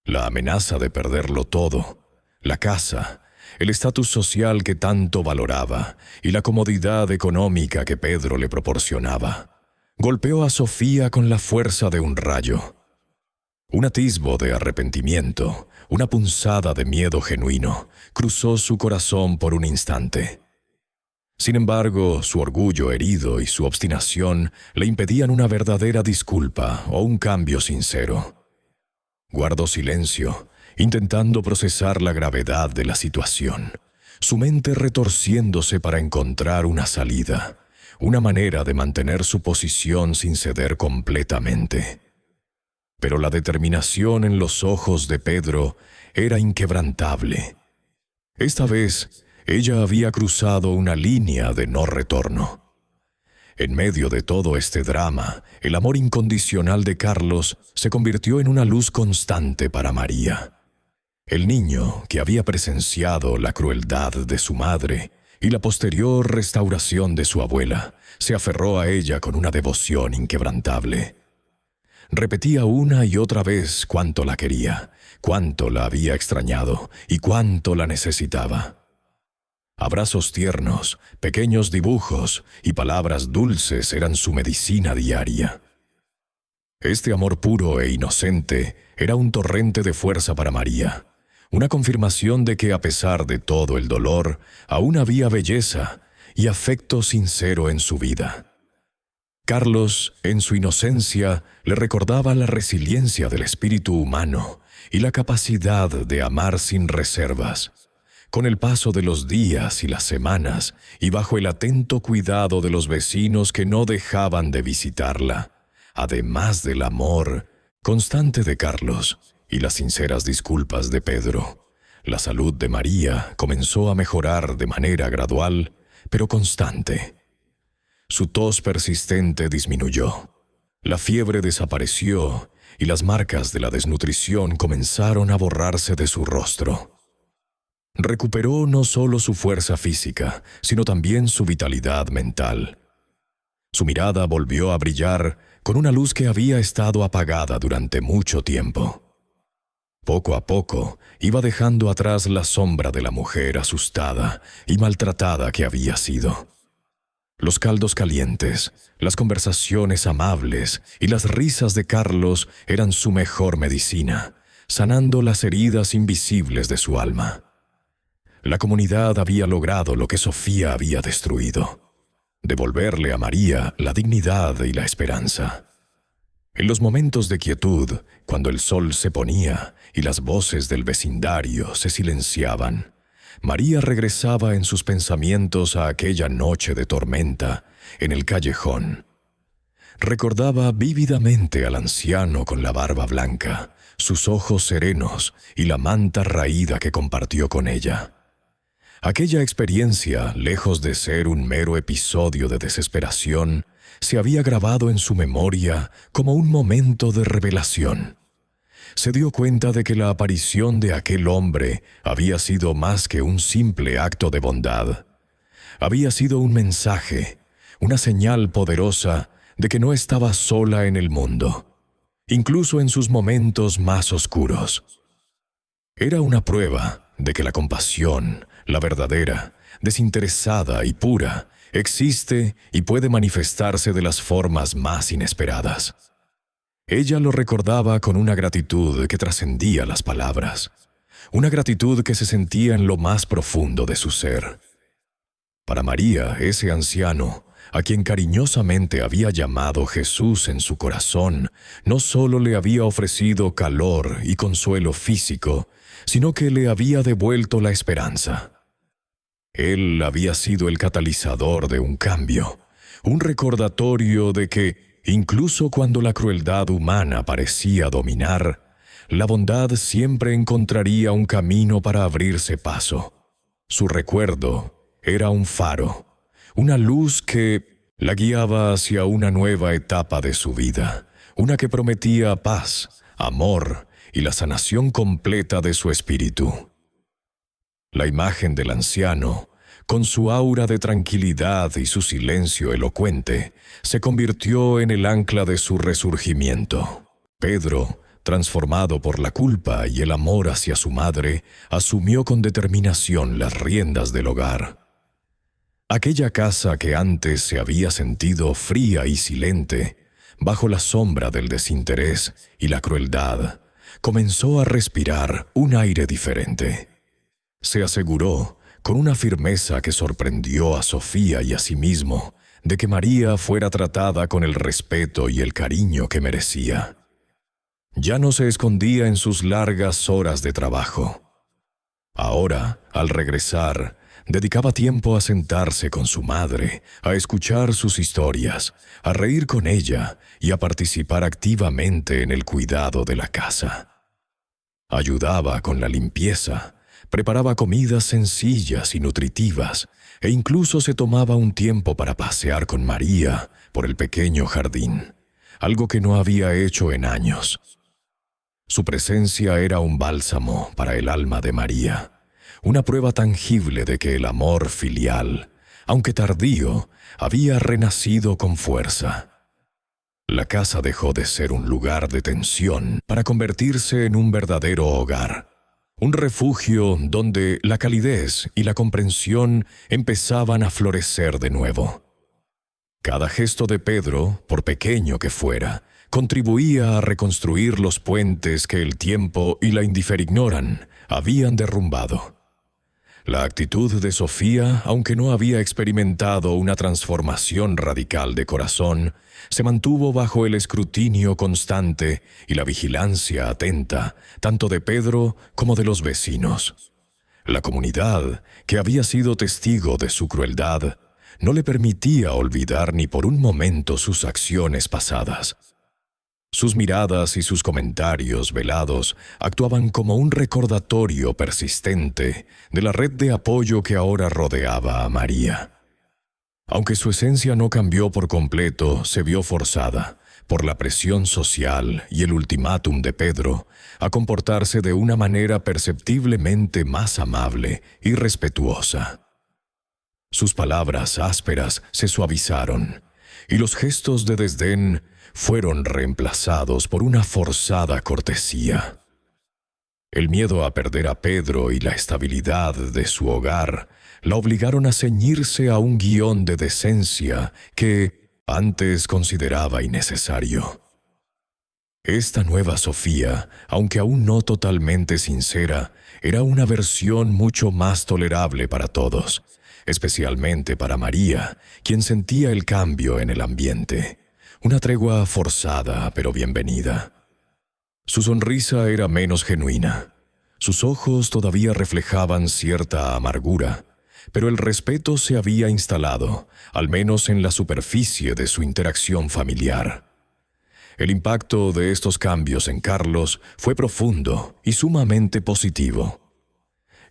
La amenaza de perderlo todo, la casa, el estatus social que tanto valoraba y la comodidad económica que Pedro le proporcionaba, golpeó a Sofía con la fuerza de un rayo. Un atisbo de arrepentimiento, una punzada de miedo genuino, cruzó su corazón por un instante. Sin embargo, su orgullo herido y su obstinación le impedían una verdadera disculpa o un cambio sincero. Guardó silencio, intentando procesar la gravedad de la situación, su mente retorciéndose para encontrar una salida, una manera de mantener su posición sin ceder completamente. Pero la determinación en los ojos de Pedro era inquebrantable. Esta vez, ella había cruzado una línea de no retorno. En medio de todo este drama, el amor incondicional de Carlos se convirtió en una luz constante para María. El niño, que había presenciado la crueldad de su madre y la posterior restauración de su abuela, se aferró a ella con una devoción inquebrantable. Repetía una y otra vez cuánto la quería, cuánto la había extrañado y cuánto la necesitaba. Abrazos tiernos, pequeños dibujos y palabras dulces eran su medicina diaria. Este amor puro e inocente era un torrente de fuerza para María, una confirmación de que a pesar de todo el dolor, aún había belleza y afecto sincero en su vida. Carlos, en su inocencia, le recordaba la resiliencia del espíritu humano y la capacidad de amar sin reservas. Con el paso de los días y las semanas, y bajo el atento cuidado de los vecinos que no dejaban de visitarla, además del amor constante de Carlos y las sinceras disculpas de Pedro, la salud de María comenzó a mejorar de manera gradual, pero constante. Su tos persistente disminuyó, la fiebre desapareció y las marcas de la desnutrición comenzaron a borrarse de su rostro. Recuperó no solo su fuerza física, sino también su vitalidad mental. Su mirada volvió a brillar con una luz que había estado apagada durante mucho tiempo. Poco a poco, iba dejando atrás la sombra de la mujer asustada y maltratada que había sido. Los caldos calientes, las conversaciones amables y las risas de Carlos eran su mejor medicina, sanando las heridas invisibles de su alma. La comunidad había logrado lo que Sofía había destruido: devolverle a María la dignidad y la esperanza. En los momentos de quietud, cuando el sol se ponía y las voces del vecindario se silenciaban, María regresaba en sus pensamientos a aquella noche de tormenta en el callejón. Recordaba vívidamente al anciano con la barba blanca, sus ojos serenos y la manta raída que compartió con ella. Aquella experiencia, lejos de ser un mero episodio de desesperación, se había grabado en su memoria como un momento de revelación. se dio cuenta de que la aparición de aquel hombre había sido más que un simple acto de bondad. Había sido un mensaje, una señal poderosa de que no estaba sola en el mundo, incluso en sus momentos más oscuros. Era una prueba de que la compasión, la verdadera, desinteresada y pura, existe y puede manifestarse de las formas más inesperadas. Ella lo recordaba con una gratitud que trascendía las palabras, una gratitud que se sentía en lo más profundo de su ser. Para María, ese anciano, a quien cariñosamente había llamado Jesús en su corazón, no solo le había ofrecido calor y consuelo físico, sino que le había devuelto la esperanza. Él había sido el catalizador de un cambio, un recordatorio de que, incluso cuando la crueldad humana parecía dominar, la bondad siempre encontraría un camino para abrirse paso. Su recuerdo era un faro, una luz que la guiaba hacia una nueva etapa de su vida, una que prometía paz, amor y la sanación completa de su espíritu. La imagen del anciano, con su aura de tranquilidad y su silencio elocuente, se convirtió en el ancla de su resurgimiento. Pedro, transformado por la culpa y el amor hacia su madre, asumió con determinación las riendas del hogar. Aquella casa que antes se había sentido fría y silente, bajo la sombra del desinterés y la crueldad, comenzó a respirar un aire diferente. Se aseguró, con una firmeza que sorprendió a Sofía y a sí mismo, de que María fuera tratada con el respeto y el cariño que merecía. Ya no se escondía en sus largas horas de trabajo. Ahora, al regresar, dedicaba tiempo a sentarse con su madre, a escuchar sus historias, a reír con ella y a participar activamente en el cuidado de la casa. Ayudaba con la limpieza, preparaba comidas sencillas y nutritivas, e incluso se tomaba un tiempo para pasear con María por el pequeño jardín, algo que no había hecho en años. Su presencia era un bálsamo para el alma de María, una prueba tangible de que el amor filial, aunque tardío, había renacido con fuerza. La casa dejó de ser un lugar de tensión para convertirse en un verdadero hogar, un refugio donde la calidez y la comprensión empezaban a florecer de nuevo. Cada gesto de Pedro, por pequeño que fuera, contribuía a reconstruir los puentes que el tiempo y la indiferignoran habían derrumbado. La actitud de Sofía, aunque no había experimentado una transformación radical de corazón, se mantuvo bajo el escrutinio constante y la vigilancia atenta, tanto de Pedro como de los vecinos. La comunidad, que había sido testigo de su crueldad, no le permitía olvidar ni por un momento sus acciones pasadas. Sus miradas y sus comentarios velados actuaban como un recordatorio persistente de la red de apoyo que ahora rodeaba a María. Aunque su esencia no cambió por completo, se vio forzada, por la presión social y el ultimátum de Pedro, a comportarse de una manera perceptiblemente más amable y respetuosa. Sus palabras ásperas se suavizaron, y los gestos de desdén fueron reemplazados por una forzada cortesía. El miedo a perder a Pedro y la estabilidad de su hogar la obligaron a ceñirse a un guión de decencia que antes consideraba innecesario. Esta nueva Sofía, aunque aún no totalmente sincera, era una versión mucho más tolerable para todos, especialmente para María, quien sentía el cambio en el ambiente. Una tregua forzada, pero bienvenida. Su sonrisa era menos genuina. Sus ojos todavía reflejaban cierta amargura, pero el respeto se había instalado, al menos en la superficie de su interacción familiar. El impacto de estos cambios en Carlos fue profundo y sumamente positivo.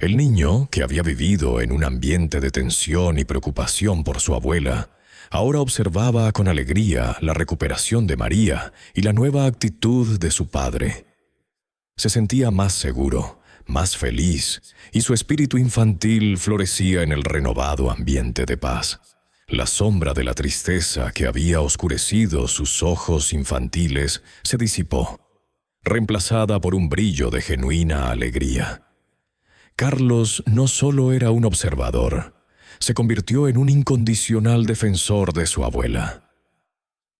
El niño, que había vivido en un ambiente de tensión y preocupación por su abuela, ahora observaba con alegría la recuperación de María y la nueva actitud de su padre. Se sentía más seguro, más feliz, y su espíritu infantil florecía en el renovado ambiente de paz. La sombra de la tristeza que había oscurecido sus ojos infantiles se disipó, reemplazada por un brillo de genuina alegría. Carlos no solo era un observador, se convirtió en un incondicional defensor de su abuela.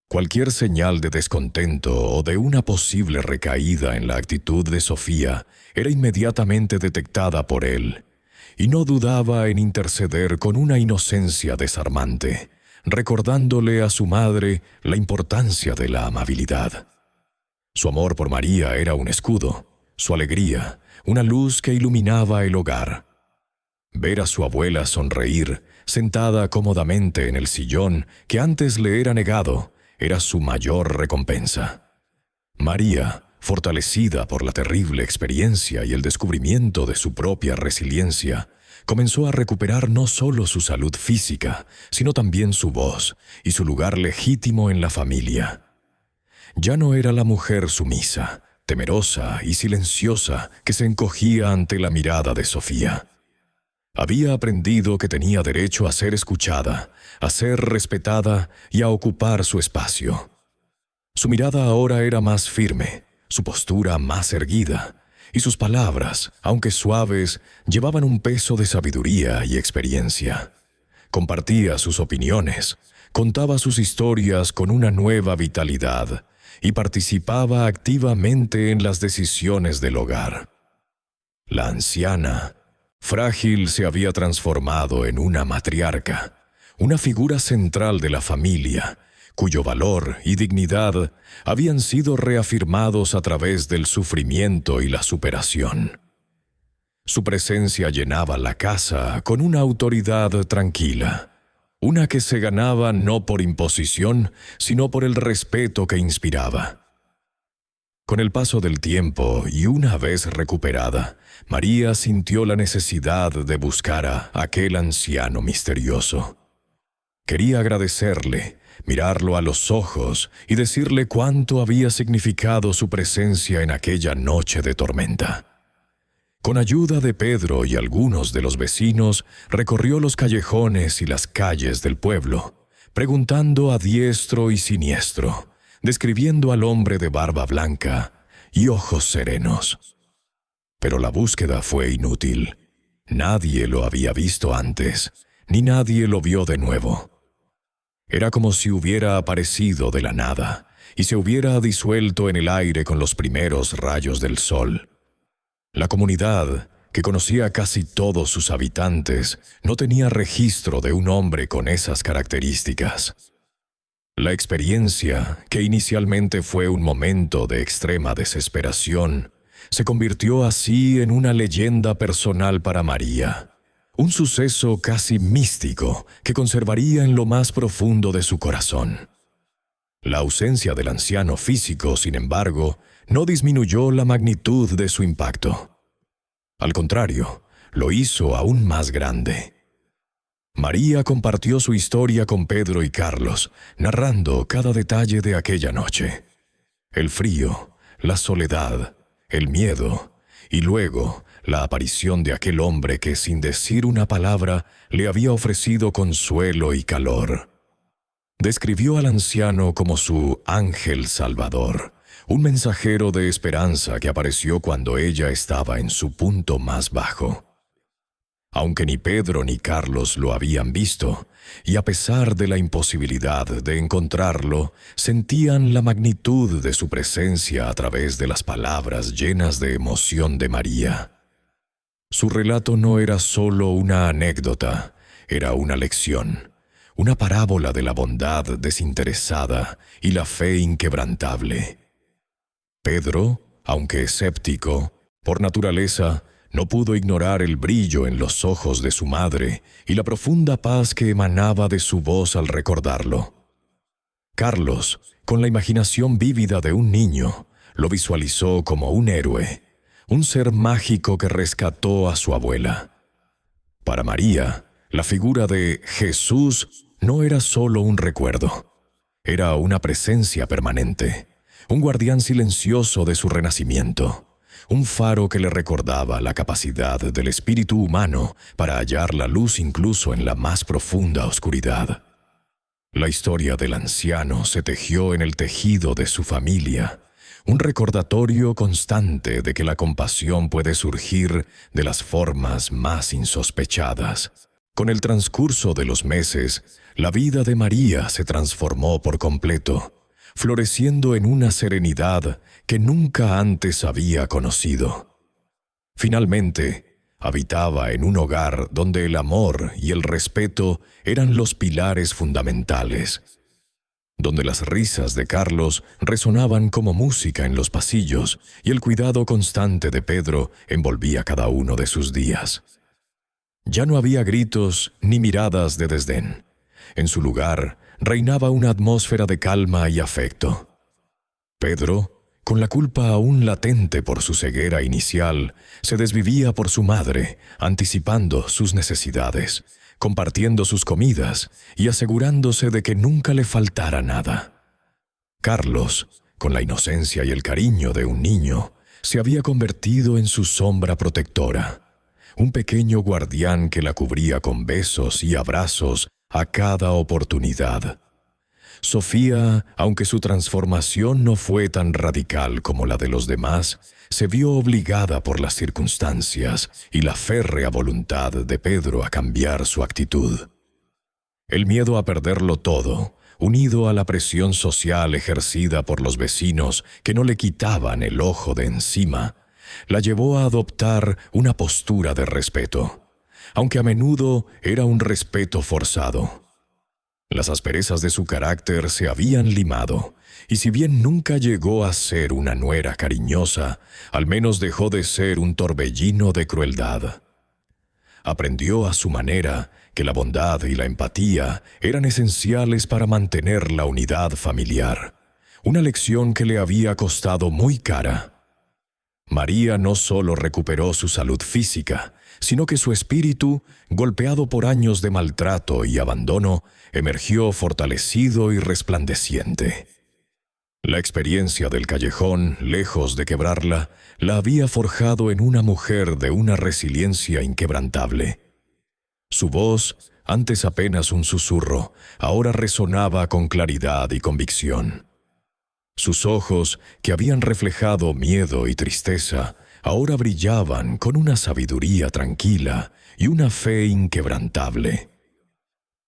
Cualquier señal de descontento o de una posible recaída en la actitud de Sofía era inmediatamente detectada por él, y no dudaba en interceder con una inocencia desarmante, recordándole a su madre la importancia de la amabilidad. Su amor por María era un escudo, su alegría, una luz que iluminaba el hogar. Ver a su abuela sonreír, sentada cómodamente en el sillón que antes le era negado, era su mayor recompensa. María, fortalecida por la terrible experiencia y el descubrimiento de su propia resiliencia, comenzó a recuperar no solo su salud física, sino también su voz y su lugar legítimo en la familia. Ya no era la mujer sumisa, temerosa y silenciosa que se encogía ante la mirada de Sofía. Había aprendido que tenía derecho a ser escuchada, a ser respetada y a ocupar su espacio. Su mirada ahora era más firme, su postura más erguida, y sus palabras, aunque suaves, llevaban un peso de sabiduría y experiencia. Compartía sus opiniones, contaba sus historias con una nueva vitalidad y participaba activamente en las decisiones del hogar. La anciana, frágil, se había transformado en una matriarca, una figura central de la familia, cuyo valor y dignidad habían sido reafirmados a través del sufrimiento y la superación. Su presencia llenaba la casa con una autoridad tranquila, una que se ganaba no por imposición, sino por el respeto que inspiraba. Con el paso del tiempo y una vez recuperada, María sintió la necesidad de buscar a aquel anciano misterioso. Quería agradecerle, mirarlo a los ojos y decirle cuánto había significado su presencia en aquella noche de tormenta. Con ayuda de Pedro y algunos de los vecinos, recorrió los callejones y las calles del pueblo, preguntando a diestro y siniestro, describiendo al hombre de barba blanca y ojos serenos. Pero la búsqueda fue inútil. Nadie lo había visto antes, ni nadie lo vio de nuevo. Era como si hubiera aparecido de la nada y se hubiera disuelto en el aire con los primeros rayos del sol. La comunidad, que conocía a casi todos sus habitantes, no tenía registro de un hombre con esas características. La experiencia, que inicialmente fue un momento de extrema desesperación, se convirtió así en una leyenda personal para María, un suceso casi místico que conservaría en lo más profundo de su corazón. La ausencia del anciano físico, sin embargo, no disminuyó la magnitud de su impacto. Al contrario, lo hizo aún más grande. María compartió su historia con Pedro y Carlos, narrando cada detalle de aquella noche. El frío, la soledad, el miedo, y luego la aparición de aquel hombre que, sin decir una palabra, le había ofrecido consuelo y calor. Describió al anciano como su ángel salvador, un mensajero de esperanza que apareció cuando ella estaba en su punto más bajo. Aunque ni Pedro ni Carlos lo habían visto, y a pesar de la imposibilidad de encontrarlo, sentían la magnitud de su presencia a través de las palabras llenas de emoción de María. Su relato no era solo una anécdota, era una lección, una parábola de la bondad desinteresada y la fe inquebrantable. Pedro, aunque escéptico, por naturaleza, no pudo ignorar el brillo en los ojos de su madre y la profunda paz que emanaba de su voz al recordarlo. Carlos, con la imaginación vívida de un niño, lo visualizó como un héroe, un ser mágico que rescató a su abuela. Para María, la figura de Jesús no era solo un recuerdo, era una presencia permanente, un guardián silencioso de su renacimiento, un faro que le recordaba la capacidad del espíritu humano para hallar la luz incluso en la más profunda oscuridad. La historia del anciano se tejió en el tejido de su familia, un recordatorio constante de que la compasión puede surgir de las formas más insospechadas. Con el transcurso de los meses, la vida de María se transformó por completo, floreciendo en una serenidad que nunca antes había conocido. Finalmente, habitaba en un hogar donde el amor y el respeto eran los pilares fundamentales, donde las risas de Carlos resonaban como música en los pasillos y el cuidado constante de Pedro envolvía cada uno de sus días. Ya no había gritos ni miradas de desdén. En su lugar reinaba una atmósfera de calma y afecto. Pedro, con la culpa aún latente por su ceguera inicial, se desvivía por su madre, anticipando sus necesidades, compartiendo sus comidas y asegurándose de que nunca le faltara nada. Carlos, con la inocencia y el cariño de un niño, se había convertido en su sombra protectora, un pequeño guardián que la cubría con besos y abrazos a cada oportunidad. Sofía, aunque su transformación no fue tan radical como la de los demás, se vio obligada por las circunstancias y la férrea voluntad de Pedro a cambiar su actitud. El miedo a perderlo todo, unido a la presión social ejercida por los vecinos que no le quitaban el ojo de encima, la llevó a adoptar una postura de respeto, aunque a menudo era un respeto forzado. Las asperezas de su carácter se habían limado, y si bien nunca llegó a ser una nuera cariñosa, al menos dejó de ser un torbellino de crueldad. Aprendió a su manera que la bondad y la empatía eran esenciales para mantener la unidad familiar, una lección que le había costado muy cara. María no solo recuperó su salud física, sino que su espíritu, golpeado por años de maltrato y abandono, emergió fortalecido y resplandeciente. La experiencia del callejón, lejos de quebrarla, la había forjado en una mujer de una resiliencia inquebrantable. Su voz, antes apenas un susurro, ahora resonaba con claridad y convicción. Sus ojos, que habían reflejado miedo y tristeza, ahora brillaban con una sabiduría tranquila y una fe inquebrantable.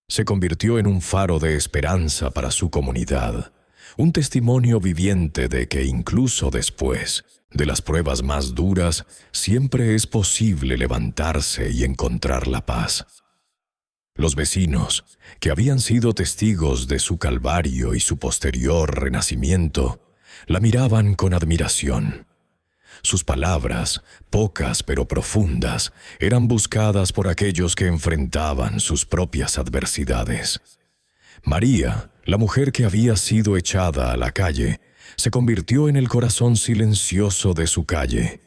Se convirtió en un faro de esperanza para su comunidad, un testimonio viviente de que incluso después de las pruebas más duras, siempre es posible levantarse y encontrar la paz. Los vecinos, que habían sido testigos de su calvario y su posterior renacimiento, la miraban con admiración. Sus palabras, pocas pero profundas, eran buscadas por aquellos que enfrentaban sus propias adversidades. María, la mujer que había sido echada a la calle, se convirtió en el corazón silencioso de su calle,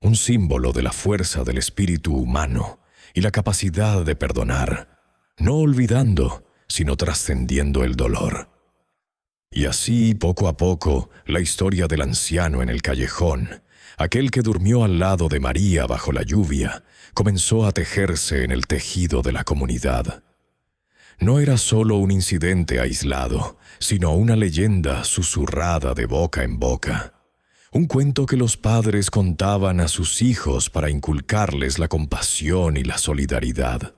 un símbolo de la fuerza del espíritu humano y la capacidad de perdonar, no olvidando, sino trascendiendo el dolor. Y así, poco a poco, la historia del anciano en el callejón, aquel que durmió al lado de María bajo la lluvia, comenzó a tejerse en el tejido de la comunidad. No era solo un incidente aislado, sino una leyenda susurrada de boca en boca. Un cuento que los padres contaban a sus hijos para inculcarles la compasión y la solidaridad.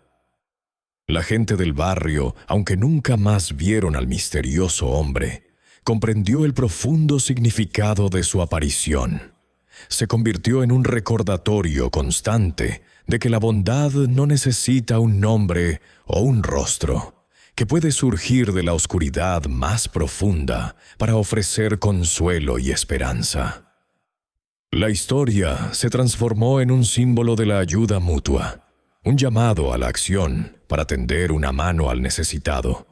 La gente del barrio, aunque nunca más vieron al misterioso hombre, comprendió el profundo significado de su aparición. Se convirtió en un recordatorio constante de que la bondad no necesita un nombre o un rostro, que puede surgir de la oscuridad más profunda para ofrecer consuelo y esperanza. La historia se transformó en un símbolo de la ayuda mutua, un llamado a la acción para tender una mano al necesitado,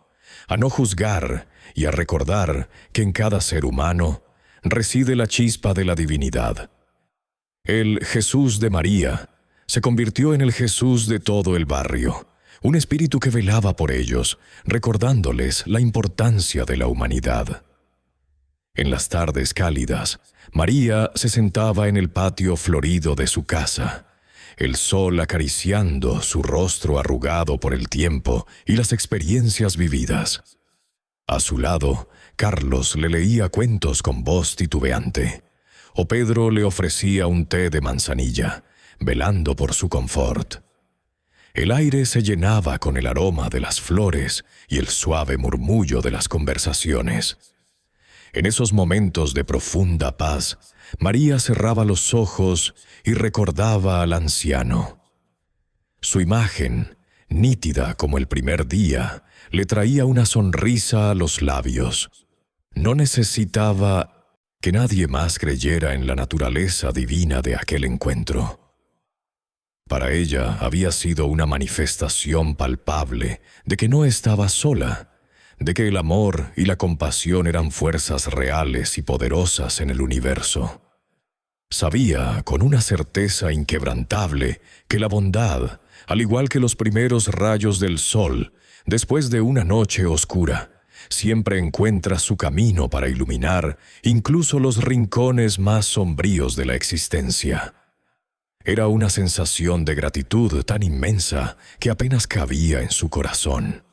a no juzgar y a recordar que en cada ser humano reside la chispa de la divinidad. El Jesús de María se convirtió en el Jesús de todo el barrio, un espíritu que velaba por ellos, recordándoles la importancia de la humanidad. En las tardes cálidas, María se sentaba en el patio florido de su casa, el sol acariciando su rostro arrugado por el tiempo y las experiencias vividas. A su lado, Carlos le leía cuentos con voz titubeante, o Pedro le ofrecía un té de manzanilla, velando por su confort. El aire se llenaba con el aroma de las flores y el suave murmullo de las conversaciones. En esos momentos de profunda paz, María cerraba los ojos y recordaba al anciano. Su imagen, nítida como el primer día, le traía una sonrisa a los labios. No necesitaba que nadie más creyera en la naturaleza divina de aquel encuentro. Para ella había sido una manifestación palpable de que no estaba sola, de que el amor y la compasión eran fuerzas reales y poderosas en el universo. Sabía con una certeza inquebrantable que la bondad, al igual que los primeros rayos del sol, después de una noche oscura, siempre encuentra su camino para iluminar incluso los rincones más sombríos de la existencia. Era una sensación de gratitud tan inmensa que apenas cabía en su corazón.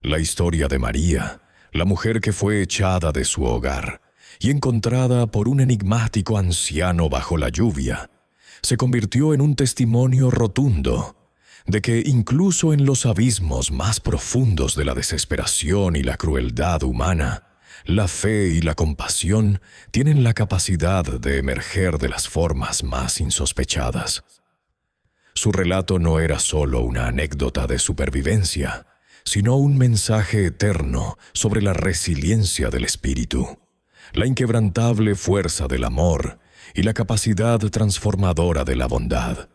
La historia de María, la mujer que fue echada de su hogar y encontrada por un enigmático anciano bajo la lluvia, se convirtió en un testimonio rotundo de que incluso en los abismos más profundos de la desesperación y la crueldad humana, la fe y la compasión tienen la capacidad de emerger de las formas más insospechadas. Su relato no era solo una anécdota de supervivencia, sino un mensaje eterno sobre la resiliencia del espíritu, la inquebrantable fuerza del amor y la capacidad transformadora de la bondad.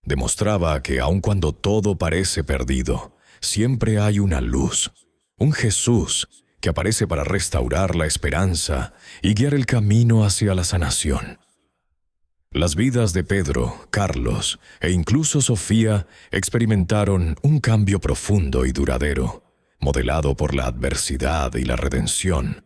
Demostraba que aun cuando todo parece perdido, siempre hay una luz, un Jesús que aparece para restaurar la esperanza y guiar el camino hacia la sanación. Las vidas de Pedro, Carlos e incluso Sofía experimentaron un cambio profundo y duradero, modelado por la adversidad y la redención.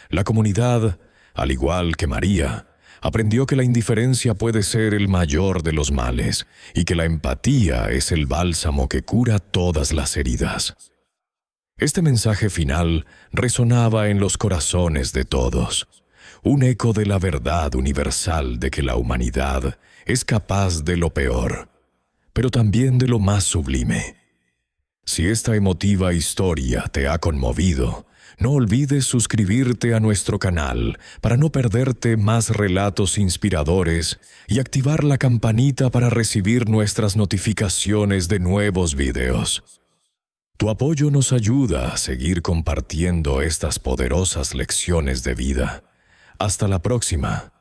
La comunidad, al igual que María, aprendió que la indiferencia puede ser el mayor de los males y que la empatía es el bálsamo que cura todas las heridas. Este mensaje final resonaba en los corazones de todos, un eco de la verdad universal de que la humanidad es capaz de lo peor, pero también de lo más sublime. Si esta emotiva historia te ha conmovido, no olvides suscribirte a nuestro canal para no perderte más relatos inspiradores y activar la campanita para recibir nuestras notificaciones de nuevos videos. Tu apoyo nos ayuda a seguir compartiendo estas poderosas lecciones de vida. Hasta la próxima.